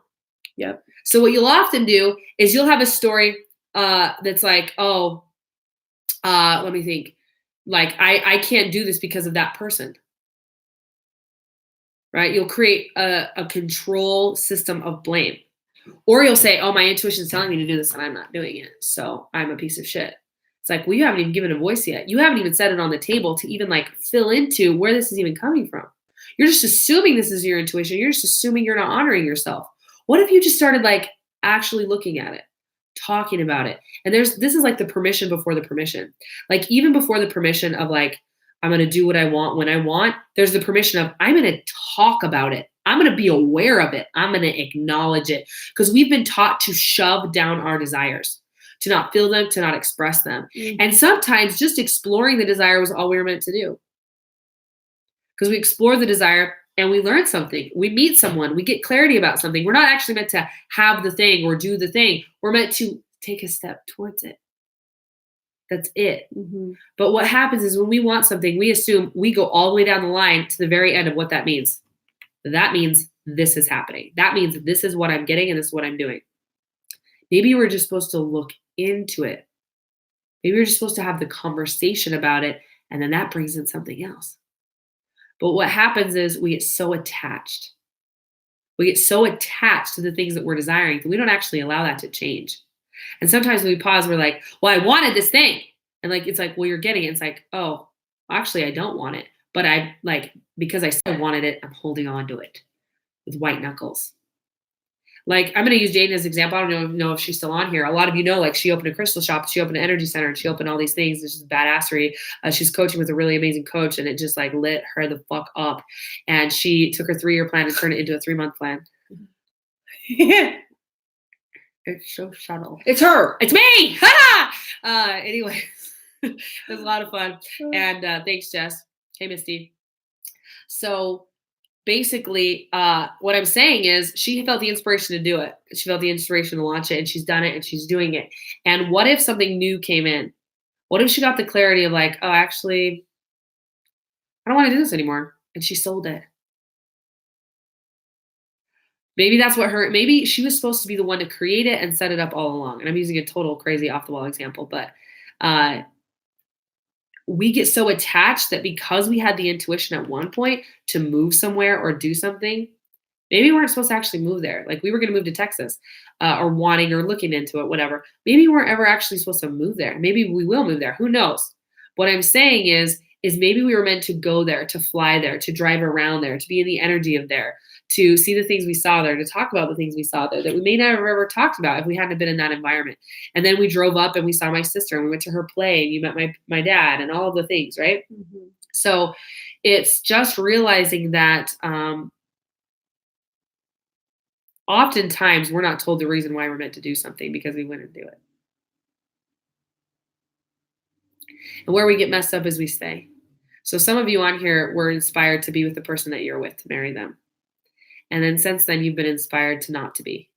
Yep. So what you'll often do is you'll have a story that's like, let me think. Like, I can't do this because of that person. Right? You'll create a control system of blame. Or you'll say, oh, my intuition is telling me to do this and I'm not doing it. So I'm a piece of shit. It's like, well, you haven't even given a voice yet. You haven't even set it on the table to even like fill into where this is even coming from. You're just assuming this is your intuition. You're just assuming you're not honoring yourself. What if you just started like actually looking at it, talking about it? And this is like the permission before the permission. Like even before the permission of like, I'm going to do what I want when I want, there's the permission of I'm going to talk about it. I'm going to be aware of it. I'm going to acknowledge it, because we've been taught to shove down our desires, to not feel them, to not express them. And sometimes just exploring the desire was all we were meant to do. Because we explore the desire and we learn something. We meet someone. We get clarity about something. We're not actually meant to have the thing or do the thing. We're meant to take a step towards it. That's it. But what happens is when we want something, we assume we go all the way down the line to the very end of what that means. That means this is happening. That means this is what I'm getting and this is what I'm doing. Maybe we're just supposed to look into it. Maybe we're just supposed to have the conversation about it, and then that brings in something else. But what happens is we get so attached. We get so attached to the things that we're desiring that we don't actually allow that to change. And sometimes when we pause, we're like, well, I wanted this thing. And like, it's like, well, you're getting it. It's like, oh, actually, I don't want it. But I like, because I said I wanted it, I'm holding on to it with white knuckles. Like, I'm going to use Jaden as an example. I don't know if she's still on here. A lot of you know, like, she opened a crystal shop, she opened an energy center, and she opened all these things. This is badassery. She's coaching with a really amazing coach, and it just like lit her the fuck up. And she took her 3-year plan and turned it into a 3-month plan. It's so subtle. It's her. It's me. Anyway, it was a lot of fun. And thanks, Jess. Hey, Misty. So basically, what I'm saying is she felt the inspiration to do it. She felt the inspiration to launch it, and she's done it, and she's doing it. And what if something new came in? What if she got the clarity of like, oh, actually, I don't want to do this anymore. And she sold it. Maybe that's what maybe she was supposed to be the one to create it and set it up all along. And I'm using a total crazy off the wall example, but we get so attached that because we had the intuition at one point to move somewhere or do something, maybe we weren't supposed to actually move there. Like we were going to move to Texas or wanting or looking into it, whatever. Maybe we weren't ever actually supposed to move there. Maybe we will move there. Who knows? What I'm saying is maybe we were meant to go there, to fly there, to drive around there, to be in the energy of there, to see the things we saw there, to talk about the things we saw there that we may never have ever talked about if we hadn't been in that environment. And then we drove up and we saw my sister and we went to her play and you met my dad and all of the things, right? Mm-hmm. So it's just realizing that oftentimes we're not told the reason why we're meant to do something because we went and do it. And where we get messed up is we stay. So some of you on here were inspired to be with the person that you're with, to marry them. And then since then, you've been inspired to not to be.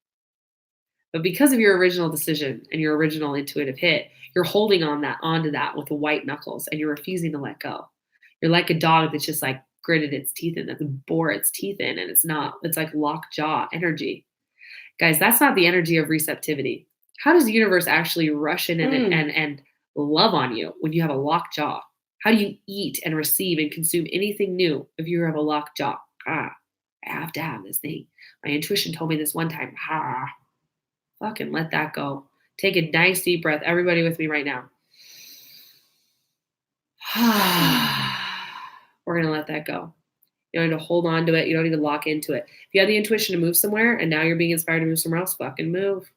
But because of your original decision and your original intuitive hit, you're holding onto that with the white knuckles and you're refusing to let go. You're like a dog that's just like gritted its teeth in, that's bore its teeth in, and it's like locked jaw energy. Guys, that's not the energy of receptivity. How does the universe actually rush in and love on you when you have a locked jaw? How do you eat and receive and consume anything new if you have a locked jaw? I have to have this thing. My intuition told me this one time. Fucking let that go. Take a nice deep breath. Everybody with me right now. We're going to let that go. You don't need to hold on to it. You don't need to lock into it. If you have the intuition to move somewhere and now you're being inspired to move somewhere else, fucking move.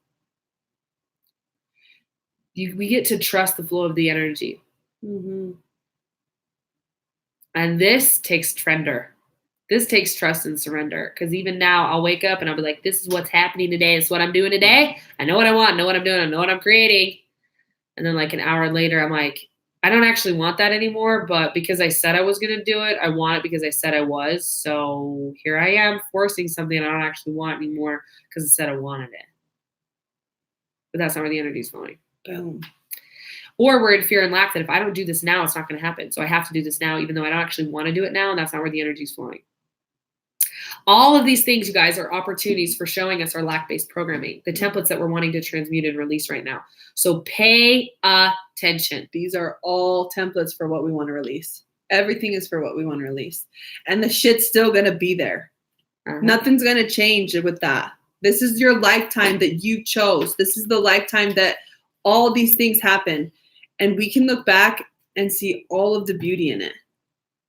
We get to trust the flow of the energy. Mm-hmm. And this takes surrender. This takes trust and surrender. Because even now, I'll wake up and I'll be like, this is what's happening today. This is what I'm doing today. I know what I want. I know what I'm doing. I know what I'm creating. And then like an hour later, I'm like, I don't actually want that anymore. But because I said I was going to do it, I want it because I said I was. So here I am forcing something I don't actually want anymore because I said I wanted it. But that's not where the energy is flowing. Boom. Or we're in fear and lack that if I don't do this now, it's not going to happen. So I have to do this now, even though I don't actually want to do it now. And that's not where the energy is flowing. All of these things, you guys, are opportunities for showing us our lack-based programming, the templates that we're wanting to transmute and release right now. So pay attention. These are all templates for what we want to release. Everything is for what we want to release. And the shit's still going to be there. Uh-huh. Nothing's going to change with that. This is your lifetime that you chose. This is the lifetime that all these things happen. And we can look back and see all of the beauty in it.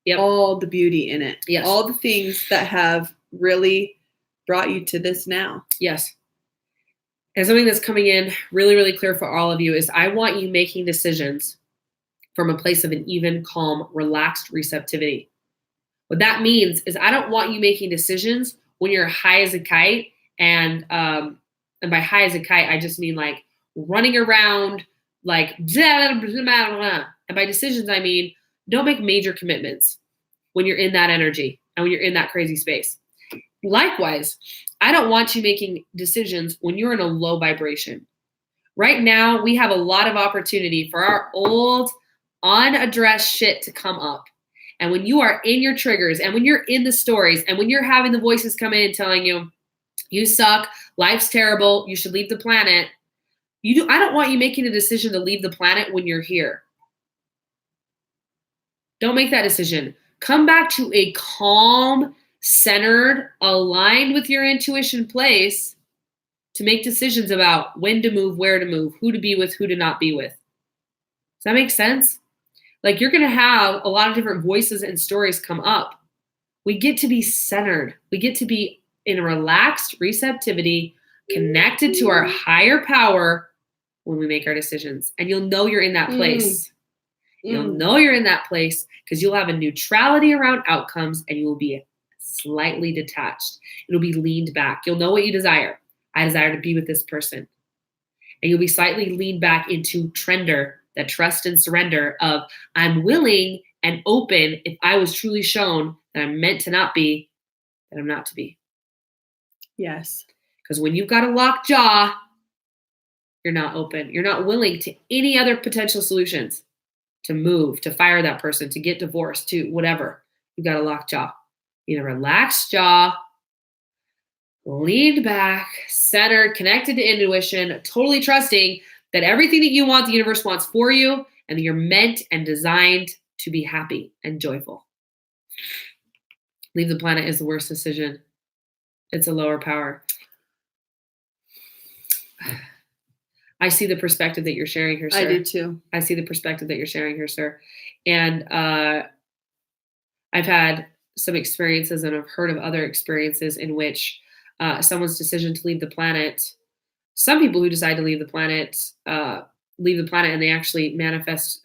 Yep. All the beauty in it. Yes. All the things that have really brought you to this now. Yes. And something that's coming in really, really clear for all of you is I want you making decisions from a place of an even, calm, relaxed receptivity. What that means is I don't want you making decisions when you're high as a kite. And by high as a kite, I just mean like running around, like, blah, blah, blah, blah. And by decisions, I mean, don't make major commitments when you're in that energy and when you're in that crazy space. Likewise, I don't want you making decisions when you're in a low vibration. Right now, we have a lot of opportunity for our old, unaddressed shit to come up. And when you are in your triggers and when you're in the stories and when you're having the voices come in and telling you, you suck, life's terrible, you should leave the planet. I don't want you making a decision to leave the planet when you're here. Don't make that decision. Come back to a calm, centered, aligned with your intuition place to make decisions about when to move, where to move, who to be with, who to not be with. Does that make sense? Like, you're going to have a lot of different voices and stories come up. We get to be centered. We get to be in a relaxed receptivity, connected to our higher power when we make our decisions. And you'll know you're in that place. You'll know you're in that place because you'll have a neutrality around outcomes and you will be slightly detached. It'll be leaned back. You'll know what you desire. I desire to be with this person. And you'll be slightly leaned back into trender, that trust and surrender of I'm willing and open if I was truly shown that I'm meant to not be, that I'm not to be. Yes. Because when you've got a locked jaw, you're not open. You're not willing to any other potential solutions, to move, to fire that person, to get divorced, to whatever. You've got a locked jaw. You need a relaxed jaw, leaned back, centered, connected to intuition, totally trusting that everything that you want, the universe wants for you, and that you're meant and designed to be happy and joyful. Leave the planet is the worst decision. It's a lower power. I see the perspective that you're sharing here, sir. I do too. I see the perspective that you're sharing here, sir. And I've had some experiences and I've heard of other experiences in which someone's decision to leave the planet, some people who decide to leave the planet and they actually manifest,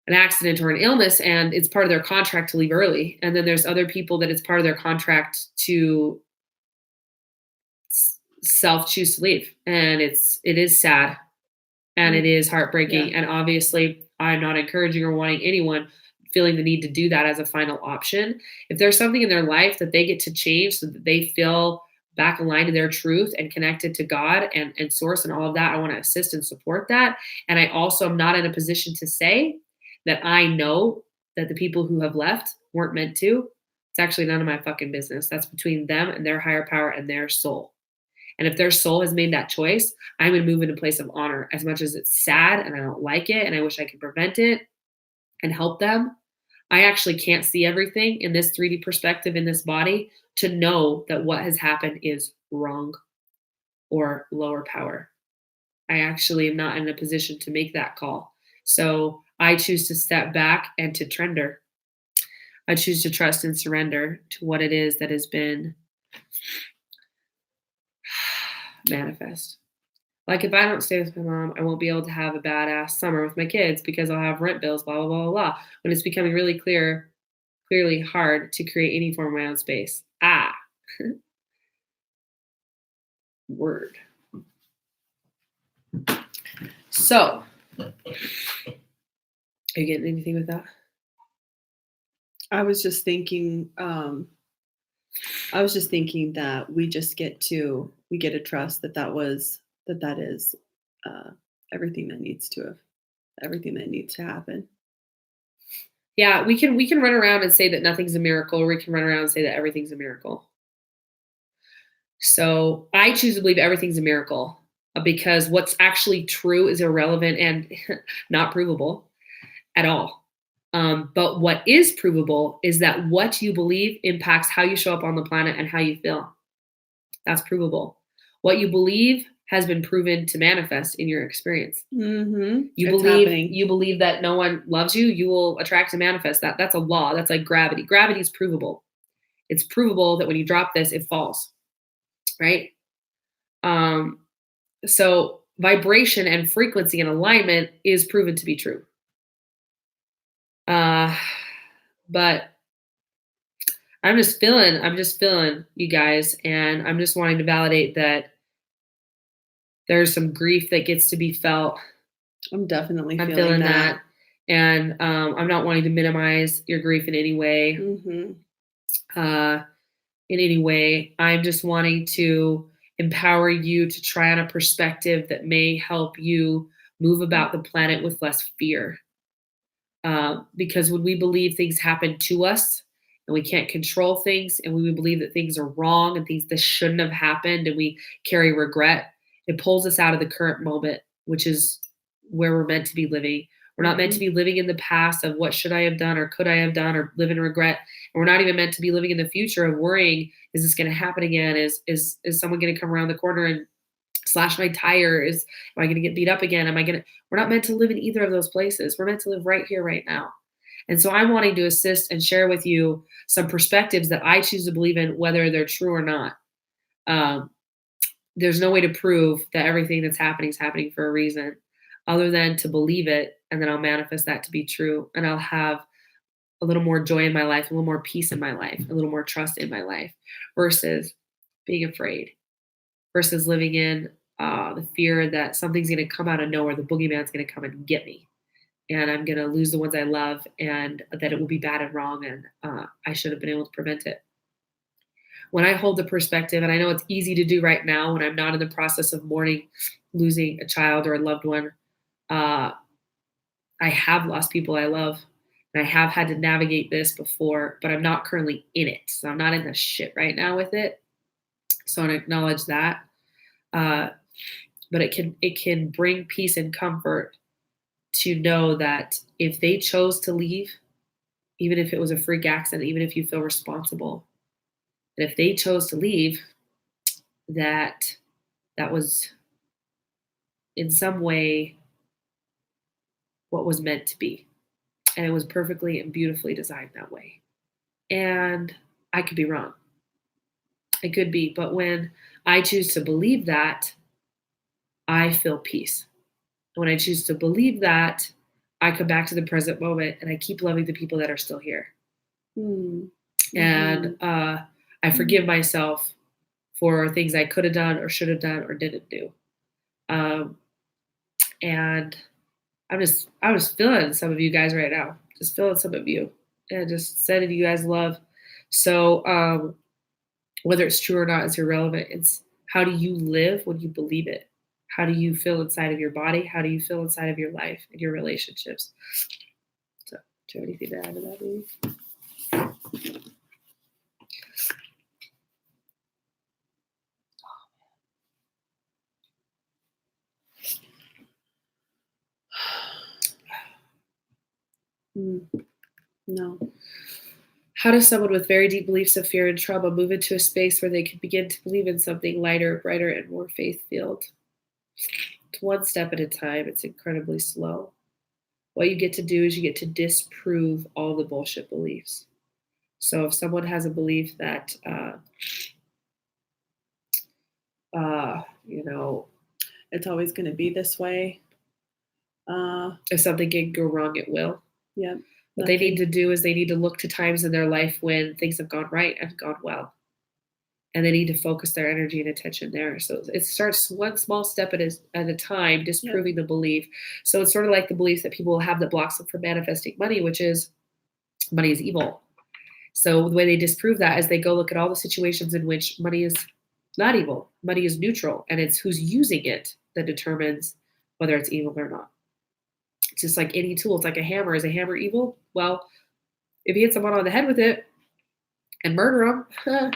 an accident or an illness, and it's part of their contract to leave early. And then there's other people that it's part of their contract to self-choose to leave. And it is sad and it is heartbreaking. Yeah. And obviously I'm not encouraging or wanting anyone feeling the need to do that as a final option. If there's something in their life that they get to change so that they feel back aligned to their truth and connected to God and source and all of that, I want to assist and support that. And I also am not in a position to say that I know that the people who have left weren't meant to. It's actually none of my fucking business. That's between them and their higher power and their soul. And if their soul has made that choice, I'm going to move in a place of honor. As much as it's sad and I don't like it and I wish I could prevent it and help them, I actually can't see everything in this 3D perspective in this body to know that what has happened is wrong or lower power. I actually am not in a position to make that call. So I choose to step back and to trender. I choose to trust and surrender to what it is that has been manifest. Like if I don't stay with my mom, I won't be able to have a badass summer with my kids because I'll have rent bills, blah, blah, blah, blah. When it's becoming really clearly hard to create any form of my own space. Word. So, are you getting anything with that? I was just thinking that we get to trust that is everything that needs to happen. Yeah, we can run around and say that nothing's a miracle, or we can run around and say that everything's a miracle. So I choose to believe everything's a miracle because what's actually true is irrelevant and not provable at all. But what is provable is that what you believe impacts how you show up on the planet and how you feel. That's provable. What you believe has been proven to manifest in your experience. Mm-hmm. You believe that no one loves you, you will attract and manifest that. That's a law. That's like gravity. Gravity is provable. It's provable that when you drop this, it falls, right? So vibration and frequency and alignment is proven to be true. But I'm just feeling you guys, and I'm just wanting to validate that there's some grief that gets to be felt. I'm definitely I'm feeling that. And I'm not wanting to minimize your grief in any way. Mm-hmm. In any way. I'm just wanting to empower you to try on a perspective that may help you move about the planet with less fear. Because when we believe things happen to us and we can't control things, and we believe that things are wrong and things that shouldn't have happened, and we carry regret, it pulls us out of the current moment, which is where we're meant to be living. We're not meant to be living in the past of what should I have done or could I have done, or live in regret. And we're not even meant to be living in the future of worrying, is this going to happen again? Is someone going to come around the corner and slash my tire? Am I going to get beat up again? We're not meant to live in either of those places. We're meant to live right here, right now. And so I'm wanting to assist and share with you some perspectives that I choose to believe in, whether they're true or not. There's no way to prove that everything that's happening is happening for a reason, other than to believe it. And then I'll manifest that to be true. And I'll have a little more joy in my life, a little more peace in my life, a little more trust in my life, versus being afraid, versus living in the fear that something's going to come out of nowhere. The boogeyman's going to come and get me, and I'm going to lose the ones I love, and that it will be bad and wrong, and I should have been able to prevent it. When I hold the perspective, and I know it's easy to do right now when I'm not in the process of mourning, losing a child or a loved one, I have lost people I love, and I have had to navigate this before, but I'm not currently in it. So I'm not in the shit right now with it. So I acknowledge that. But it can bring peace and comfort to know that if they chose to leave, even if it was a freak accident, even if you feel responsible, that if they chose to leave, that was in some way what was meant to be. And it was perfectly and beautifully designed that way. And I could be wrong. I could be. But when I choose to believe that, I feel peace. When I choose to believe that, I come back to the present moment and I keep loving the people that are still here. Mm-hmm. And I forgive myself for things I could have done or should have done or didn't do. And I was feeling some of you guys right now, just feeling some of you, and just sending you guys love. So whether it's true or not is irrelevant. It's how do you live when you believe it? How do you feel inside of your body? How do you feel inside of your life and your relationships? So, do you have anything to add to that, baby? No. How does someone with very deep beliefs of fear and trauma move into a space where they can begin to believe in something lighter, brighter, and more faith-filled? It's one step at a time. It's incredibly slow. What you get to do is you get to disprove all the bullshit beliefs. So if someone has a belief that, it's always going to be this way, if something can go wrong, it will. Yeah. What they need to do is they need to look to times in their life when things have gone right and gone well. And they need to focus their energy and attention there. So it starts one small step at a time, disproving the belief. So it's sort of like the belief that people have that blocks them from manifesting money, which is money is evil. So the way they disprove that is they go look at all the situations in which money is not evil. Money is neutral, and it's who's using it that determines whether it's evil or not. It's just like any tool. It's like a hammer. Is a hammer evil? Well, if you hit someone on the head with it and murder them,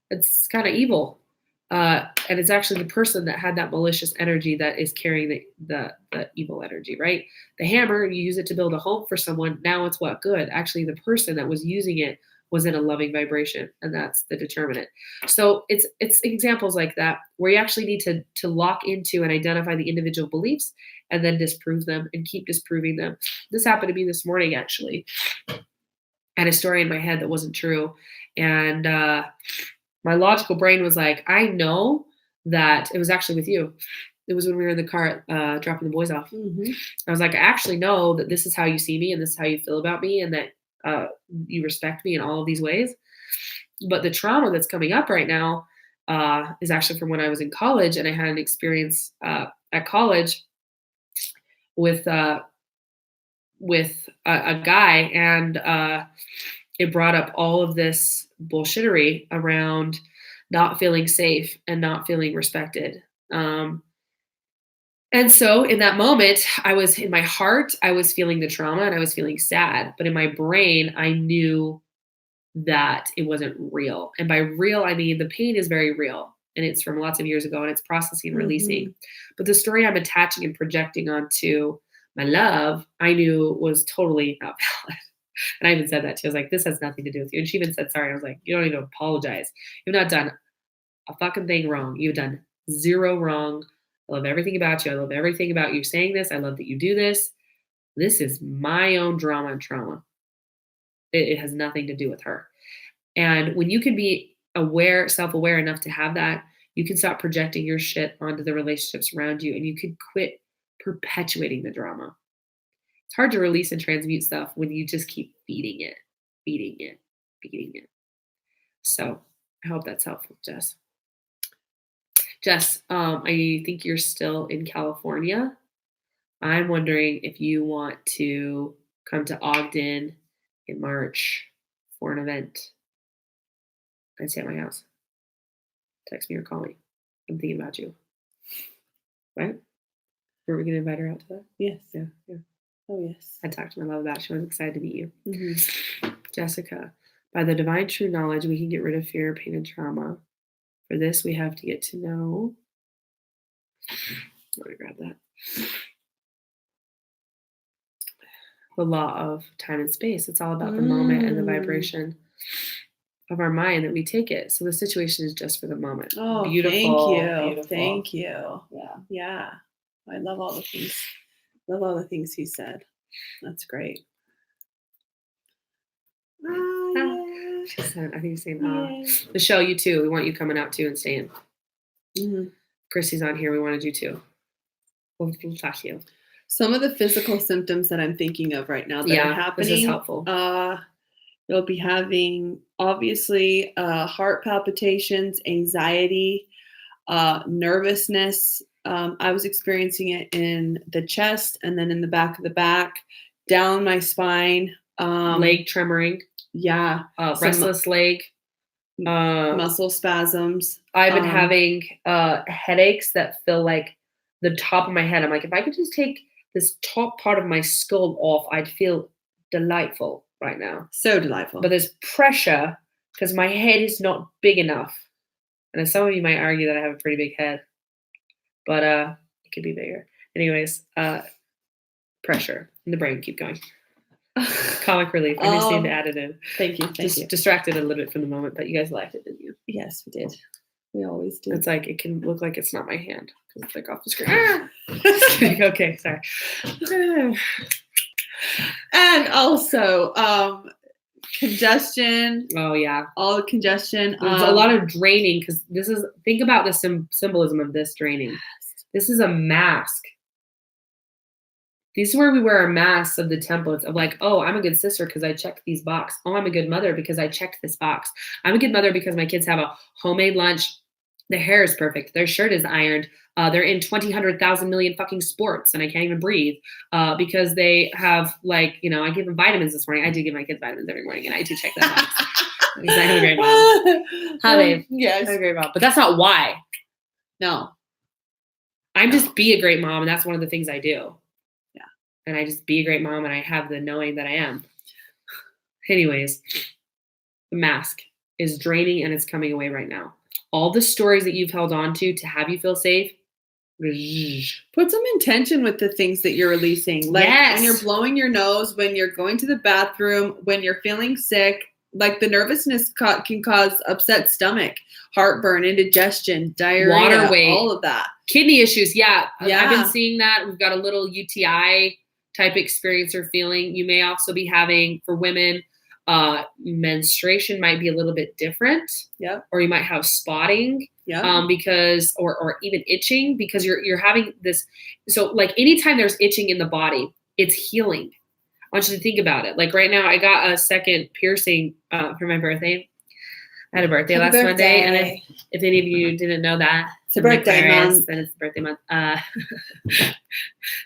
it's kind of evil. And it's actually the person that had that malicious energy that is carrying the evil energy, right? The hammer, you use it to build a home for someone. Now it's what? Good. Actually, the person that was using it was in a loving vibration, and that's the determinant. So it's examples like that where you actually need to lock into and identify the individual beliefs and then disprove them and keep disproving them. This happened to me this morning, actually. I had a story in my head that wasn't true. And my logical brain was like, I know that it was actually with you. It was when we were in the car dropping the boys off. Mm-hmm. I was like, I actually know that this is how you see me and this is how you feel about me and that you respect me in all of these ways. But the trauma that's coming up right now is actually from when I was in college, and I had an experience at college with a guy, and it brought up all of this bullshittery around not feeling safe and not feeling respected. And so in that moment, in my heart, I was feeling the trauma and I was feeling sad. But in my brain, I knew that it wasn't real. And by real, I mean the pain is very real. And it's from lots of years ago and it's processing and releasing. But the story I'm attaching and projecting onto my love, I knew was totally not valid. And I even said that to her. I was like, this has nothing to do with you. And she even said sorry. I was like, you don't even apologize. You've not done a fucking thing wrong. You've done zero wrong. I love everything about you. I love everything about you saying this. I love that you do this. This is my own drama and trauma. It has nothing to do with her. And when you can be aware, self-aware enough to have that, you can stop projecting your shit onto the relationships around you, and you can quit perpetuating the drama. It's hard to release and transmute stuff when you just keep feeding it. So I hope that's helpful, Jess. Jess, I think you're still in California. I'm wondering if you want to come to Ogden in March for an event. I'd stay at my house. Text me or call me. I'm thinking about you. Right? Were we going to invite her out to that? Yes. Yeah. Oh, yes. I talked to my love about it. She was excited to meet you. Mm-hmm. Jessica, by the divine true knowledge, we can get rid of fear, pain, and trauma. For this, we have to get to know. Let me grab that. The law of time and space. It's all about the moment and the vibration of our mind that we take it. So the situation is just for the moment. Oh, beautiful. Thank you. Yeah. I love all the things. Love all the things he said. That's great. She said, I think he's saying, Michelle, you too. We want you coming out too and staying. Mm-hmm. Christy's on here. We wanted you too. We'll talk to you. Some of the physical symptoms that I'm thinking of right now that are happening. This is helpful. You'll be having, obviously, heart palpitations, anxiety, nervousness. I was experiencing it in the chest and then in the back of the back, down my spine. Leg tremoring. Yeah. Restless leg. Muscle spasms. I've been having headaches that feel like the top of my head. I'm like, if I could just take this top part of my skull off, I'd feel delightful right now. So delightful. But there's pressure because my head is not big enough. And some of you might argue that I have a pretty big head, but it could be bigger. Anyways, pressure in the brain. Keep going. Comic relief. I just need to add it in. Thank you. Thank you. Distracted a little bit from the moment, but you guys liked it, didn't you? Yes, we did. We always do. It's like it can look like it's not my hand because it's like off the screen. Okay, sorry. And also congestion. Oh yeah, all the congestion. There's a lot of draining because think about the symbolism of this draining. This is a mask. These are where we wear our masks of the templates of like, oh, I'm a good sister because I checked these boxes. Oh, I'm a good mother because I checked this box. I'm a good mother because my kids have a homemade lunch. Their hair is perfect. Their shirt is ironed. They're in 1,000 million fucking sports and I can't even breathe because they have I give them vitamins this morning. I do give my kids vitamins every morning and I do check that box. Because I have a great mom. Hi, babe. Yes. I have a great mom. But that's not why. No. I'm just be a great mom and that's one of the things I do. And I just be a great mom and I have the knowing that I am. Anyways, the mask is draining and it's coming away right now. All the stories that you've held on to have you feel safe. Put some intention with the things that you're releasing. Like when you're blowing your nose, when you're going to the bathroom, when you're feeling sick, like the nervousness can cause upset stomach, heartburn, indigestion, diarrhea, water weight, all of that. Kidney issues. Yeah. I've been seeing that. We've got a little UTI type experience or feeling. You may also be having, for women, menstruation might be a little bit different. Yep. Or you might have spotting. Yeah. Because, or even itching, because you're having this. So like anytime there's itching in the body, it's healing. I want you to think about it. Like right now, I got a second piercing for my birthday. I had a birthday last Monday, and if any of you didn't know that, it's a birthday month. Then it's the birthday month.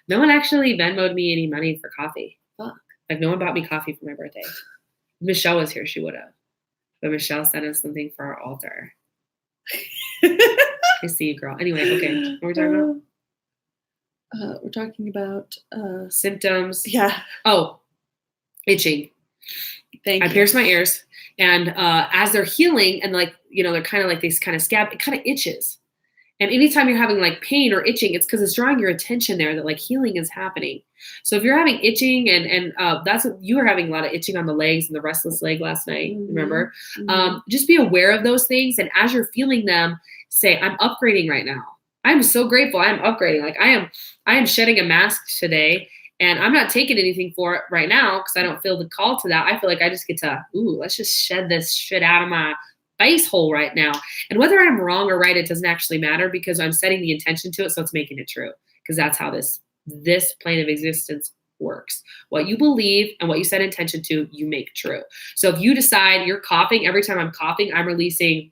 No one actually Venmoed me any money for coffee. Fuck. Like no one bought me coffee for my birthday. Michelle was here, she would have. But Michelle sent us something for our altar. I see you, girl. Anyway, okay. What are we talking about? We're talking about symptoms. Yeah. Oh, itching. I pierce my ears, and as they're healing, and like they're kind of like these kind of scab. It kind of itches, and anytime you're having like pain or itching, it's because it's drawing your attention there that like healing is happening. So if you're having itching, and that's what you were having, a lot of itching on the legs and the restless leg last night. Mm-hmm. Remember, just be aware of those things, and as you're feeling them, say, "I'm upgrading right now. I'm so grateful. I'm upgrading. Like I am shedding a mask today." And I'm not taking anything for it right now because I don't feel the call to that. I feel like I just get to, let's just shed this shit out of my face hole right now. And whether I'm wrong or right, it doesn't actually matter because I'm setting the intention to it. So it's making it true because that's how this plane of existence works. What you believe and what you set intention to, you make true. So if you decide you're coughing, every time I'm coughing, I'm releasing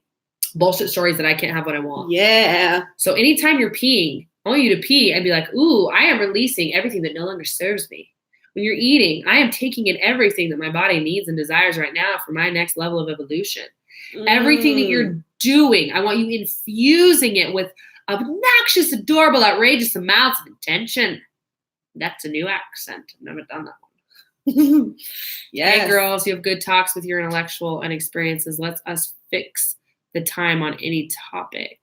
bullshit stories that I can't have what I want. Yeah. So anytime you're peeing, I want you to pee and be like, I am releasing everything that no longer serves me. When you're eating, I am taking in everything that my body needs and desires right now for my next level of evolution. Everything that you're doing, I want you infusing it with obnoxious, adorable, outrageous amounts of intention. That's a new accent. I've never done that one. Yes. Hey, girls, you have good talks with your intellectual and experiences. Let us fix the time on any topic.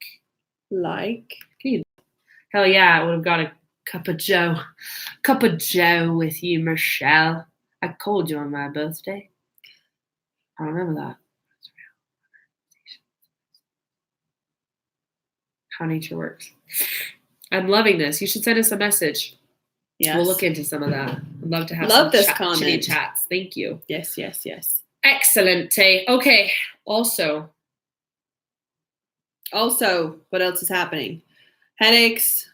Like? Hell yeah, I would have got a cup of Joe with you, Michelle. I called you on my birthday. I remember that. How nature works. I'm loving this. You should send us a message. Yes. We'll look into some of that. I'd love to have some chitty chats. Thank you. Yes. Excellent, Tay. Okay. Also, what else is happening? Headaches,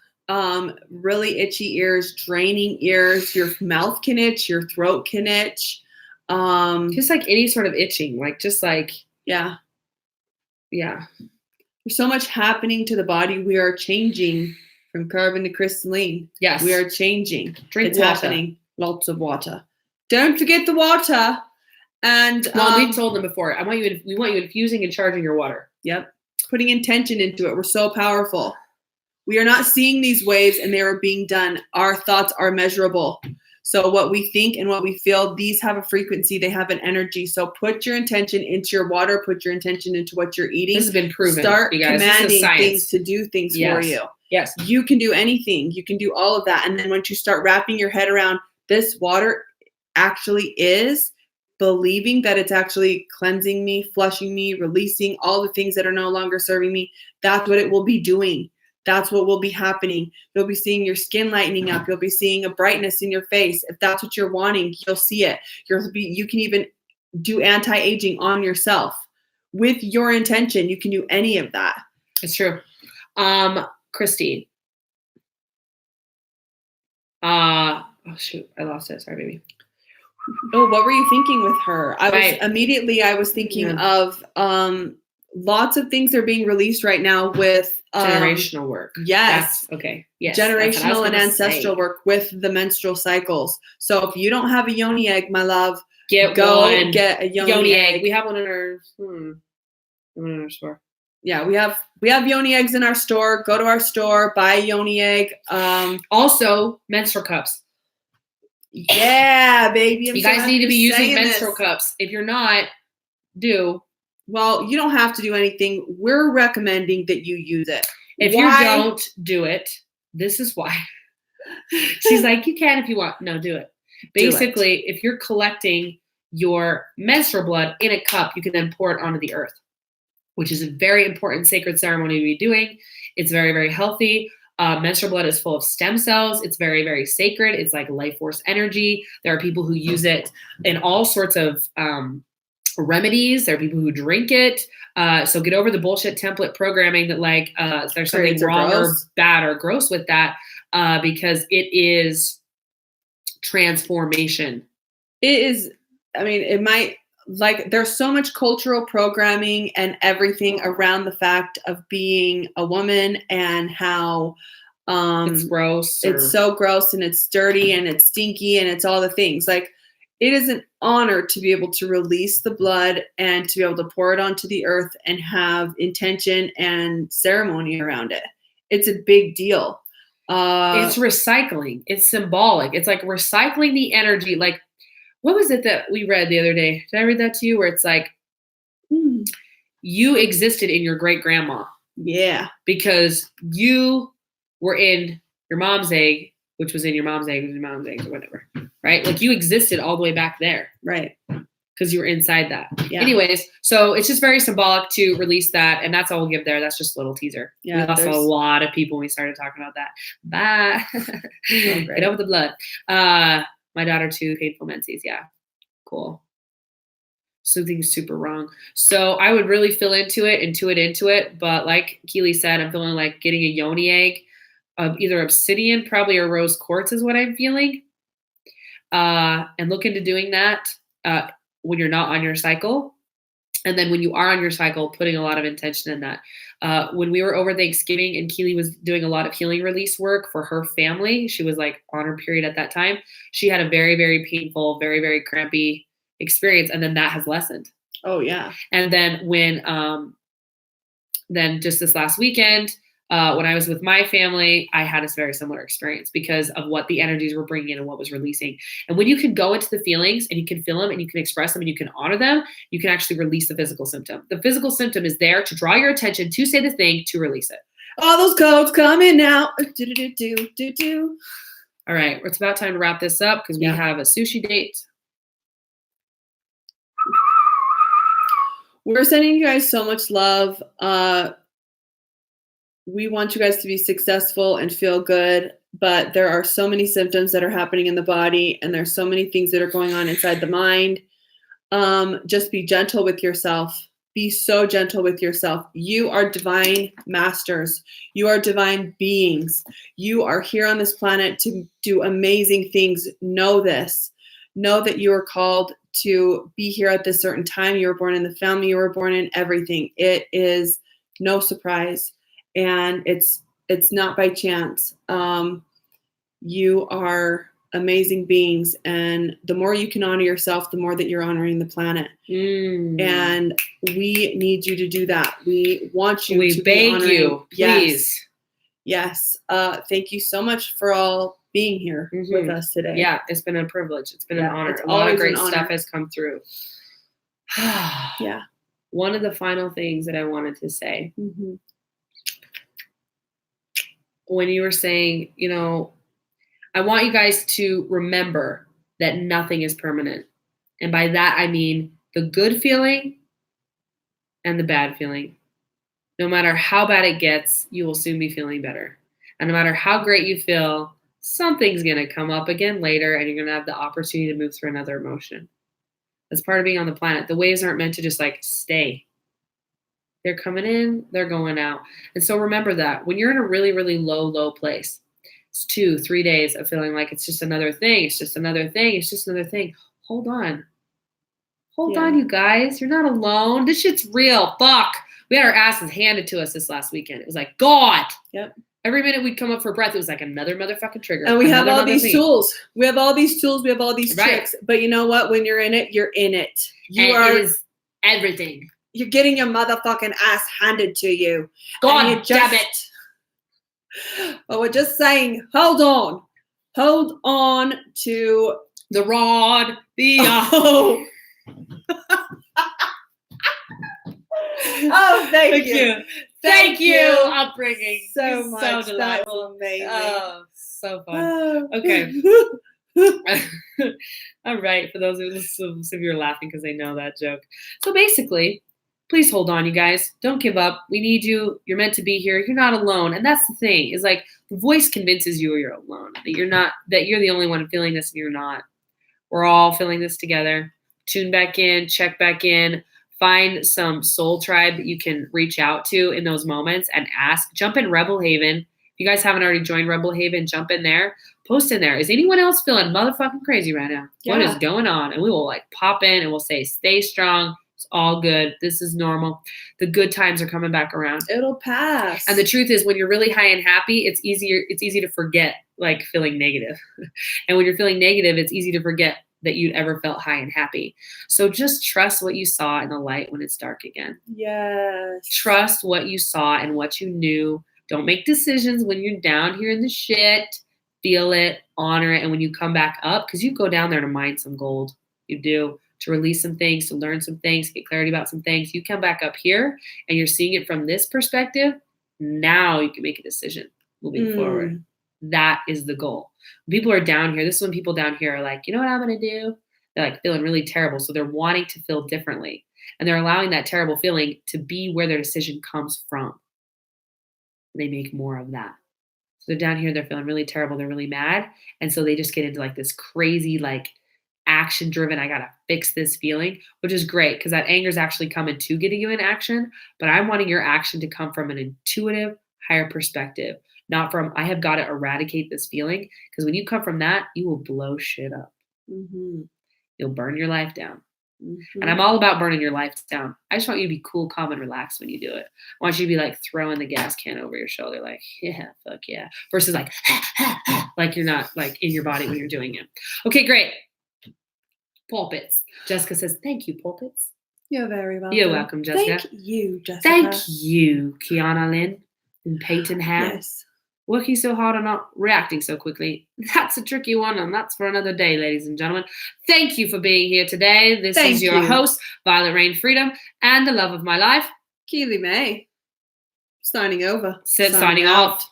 really itchy ears, draining ears. Your mouth can itch. Your throat can itch. Just like any sort of itching. Yeah. There's so much happening to the body. We are changing from carbon to crystalline. Yes. We are changing. Drink water. Happening. Lots of water. Don't forget the water. And we told them before. We want you infusing and charging your water. Yep. Putting intention into it. We're so powerful. We are not seeing these waves and they are being done. Our thoughts are measurable. So what we think and what we feel, these have a frequency, they have an energy. So put your intention into your water, put your intention into what you're eating. This has been proven. Start commanding things to do things for you. Yes. You can do anything. You can do all of that. And then once you start wrapping your head around this water actually is believing that it's actually cleansing me, flushing me, releasing all the things that are no longer serving me, that's what it will be doing. That's what will be happening. You'll be seeing your skin lightening up. You'll be seeing a brightness in your face. If that's what you're wanting, you'll see it. You can even do anti-aging on yourself. With your intention, you can do any of that. It's true. Christy. Oh, shoot. I lost it. Sorry, baby. Oh, what were you thinking with her? I was thinking of lots of things are being released right now with generational work. Yes. Okay. Yes. Generational and ancestral work with the menstrual cycles. So if you don't have a yoni egg, my love, get a yoni egg. We have one in our store. Yeah, we have yoni eggs in our store. Go to our store, buy a yoni egg. Also menstrual cups. Yeah, baby. You guys need to be using menstrual cups. If you're not, well, you don't have to do anything. We're recommending that you use it. If you don't do it, this is why. She's like, you can if you want. No, do it. Basically, if you're collecting your menstrual blood in a cup, you can then pour it onto the earth, which is a very important sacred ceremony to be doing. It's very, very healthy. Menstrual blood is full of stem cells. It's very, very sacred. It's like life force energy. There are people who use it in all sorts of remedies. There are people who drink it. So get over the bullshit template programming that like there's something wrong or bad or gross with that, because it is transformation. It is. I mean, it might, like, there's so much cultural programming and everything around the fact of being a woman and how It's gross. it's so gross and it's dirty and it's stinky and it's all the things. Like, it is an honor to be able to release the blood and to be able to pour it onto the earth and have intention and ceremony around it. It's a big deal. It's recycling. It's symbolic. It's like recycling the energy. Like, what was it that we read the other day? Did I read that to you? Where it's like, you existed in your great grandma. Yeah. Because you were in your mom's egg, which was in your mom's egg, which was your mom's egg, or whatever. Right? Like, you existed all the way back there. Right. Because you were inside that. Yeah. Anyways, so it's just very symbolic to release that. And that's all we'll give there. That's just a little teaser. Yeah, we lost a lot of people when we started talking about that. Bye. Get over the blood. My daughter too, painful menses. Yeah. Cool. Something's super wrong. So I would really feel into it. But like Keely said, I'm feeling like getting a yoni egg of either obsidian, probably, or rose quartz is what I'm feeling. And look into doing that when you're not on your cycle. And then when you are on your cycle, putting a lot of intention in that. When we were over Thanksgiving and Keely was doing a lot of healing release work for her family, she was like on her period at that time. She had a very, very painful, very, very crampy experience. And then that has lessened. Oh, yeah. And then then just this last weekend, when I was with my family, I had a very similar experience because of what the energies were bringing in and what was releasing. And when you can go into the feelings and you can feel them and you can express them and you can honor them, you can actually release the physical symptom. The physical symptom is there to draw your attention, to say the thing, to release it. All those codes coming now. Do. All right. It's about time to wrap this up because we have a sushi date. We're sending you guys so much love. We want you guys to be successful and feel good, but there are so many symptoms that are happening in the body, and there's so many things that are going on inside the mind. Just be gentle with yourself. Be so gentle with yourself. You are divine masters. You are divine beings. You are here on this planet to do amazing things. Know this. Know that you are called to be here at this certain time. You were born in the family you were born in, everything. It is no surprise. And it's not by chance. You are amazing beings. And the more you can honor yourself, the more that you're honoring the planet. And we need you to do that. We want you to beg be you, please. Yes. Thank you so much for all being here with us today. Yeah, it's been a privilege. It's been an honor. A lot of great stuff has come through. Yeah. One of the final things that I wanted to say. When you were saying, I want you guys to remember that nothing is permanent. And by that, I mean the good feeling and the bad feeling. No matter how bad it gets, you will soon be feeling better. And no matter how great you feel, something's going to come up again later, and you're going to have the opportunity to move through another emotion. That's part of being on the planet. The waves aren't meant to just stay. They're coming in, they're going out. And so remember that when you're in a really, really low place, it's 2-3 days of feeling like it's just another thing. It's just another thing. It's just another thing. Hold on. Hold on, you guys. You're not alone. This shit's real. Fuck. We had our asses handed to us this last weekend. It was like, God. Yep. Every minute we'd come up for breath, it was like another motherfucking trigger. And we have all these tools. We have all these tools. We have all these tricks. But you know what? When you're in it, you're in it. It is everything. You're getting your motherfucking ass handed to you. God damn it. But we're just saying, hold on. Hold on to the rod. Oh, thank you. Thank you. Upbringing. So much. So delightful. Amazing. Oh, so fun. Okay. All right. For those of you, some of you are laughing because they know that joke. So basically, please hold on, you guys. Don't give up. We need you. You're meant to be here. You're not alone. And that's the thing, is like the voice convinces you you're alone, that you're the only one feeling this and you're not. We're all feeling this together. Tune back in, check back in, find some soul tribe that you can reach out to in those moments and ask. Jump in Rebel Haven. If you guys haven't already joined Rebel Haven, jump in there. Post in there. Is anyone else feeling motherfucking crazy right now? Yeah. What is going on? And we will like pop in and we'll say, stay strong. It's all good. This is normal. The good times are coming back around. It'll pass. And the truth is, when you're really high and happy, it's easy to forget like feeling negative. And when you're feeling negative, it's easy to forget that you'd ever felt high and happy. So just trust what you saw in the light when it's dark again. Yes. Trust what you saw and what you knew. Don't make decisions when you're down here in the shit. Feel it, honor it. And when you come back up, because you go down there to mine some gold. You do. To release some things, to learn some things, get clarity about some things. You come back up here and you're seeing it from this perspective. Now you can make a decision moving forward. That is the goal. When people are down here, this is when people down here are like, you know what I'm going to do? They're like feeling really terrible. So they're wanting to feel differently. And they're allowing that terrible feeling to be where their decision comes from. They make more of that. So they're down here, they're feeling really terrible. They're really mad. And so they just get into like this crazy, like action driven, I got to fix this feeling, which is great because that anger is actually coming to getting you in action. But I'm wanting your action to come from an intuitive, higher perspective, not from, I have got to eradicate this feeling. Because when you come from that, you will blow shit up. You'll burn your life down. And I'm all about burning your life down. I just want you to be cool, calm, and relaxed when you do it. I want you to be like throwing the gas can over your shoulder, like, yeah, fuck yeah. Versus like, like you're not like in your body when you're doing it. Okay, great. Pulpits. Jessica says, thank you, pulpits. You're very welcome. You're welcome, Jessica. Thank you, Jessica. Thank you, Kiana Lynn and Peyton Ham. Yes. Working so hard and not reacting so quickly. That's a tricky one, and that's for another day, ladies and gentlemen. Thank you for being here today. This is your host, Violet Rain Freedom, and the love of my life, Keely May. Signing over. Signing off.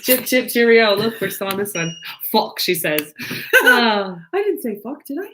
Chip, chip, cheerio. Look, we're still on this one. Fuck, she says. I didn't say fuck, did I?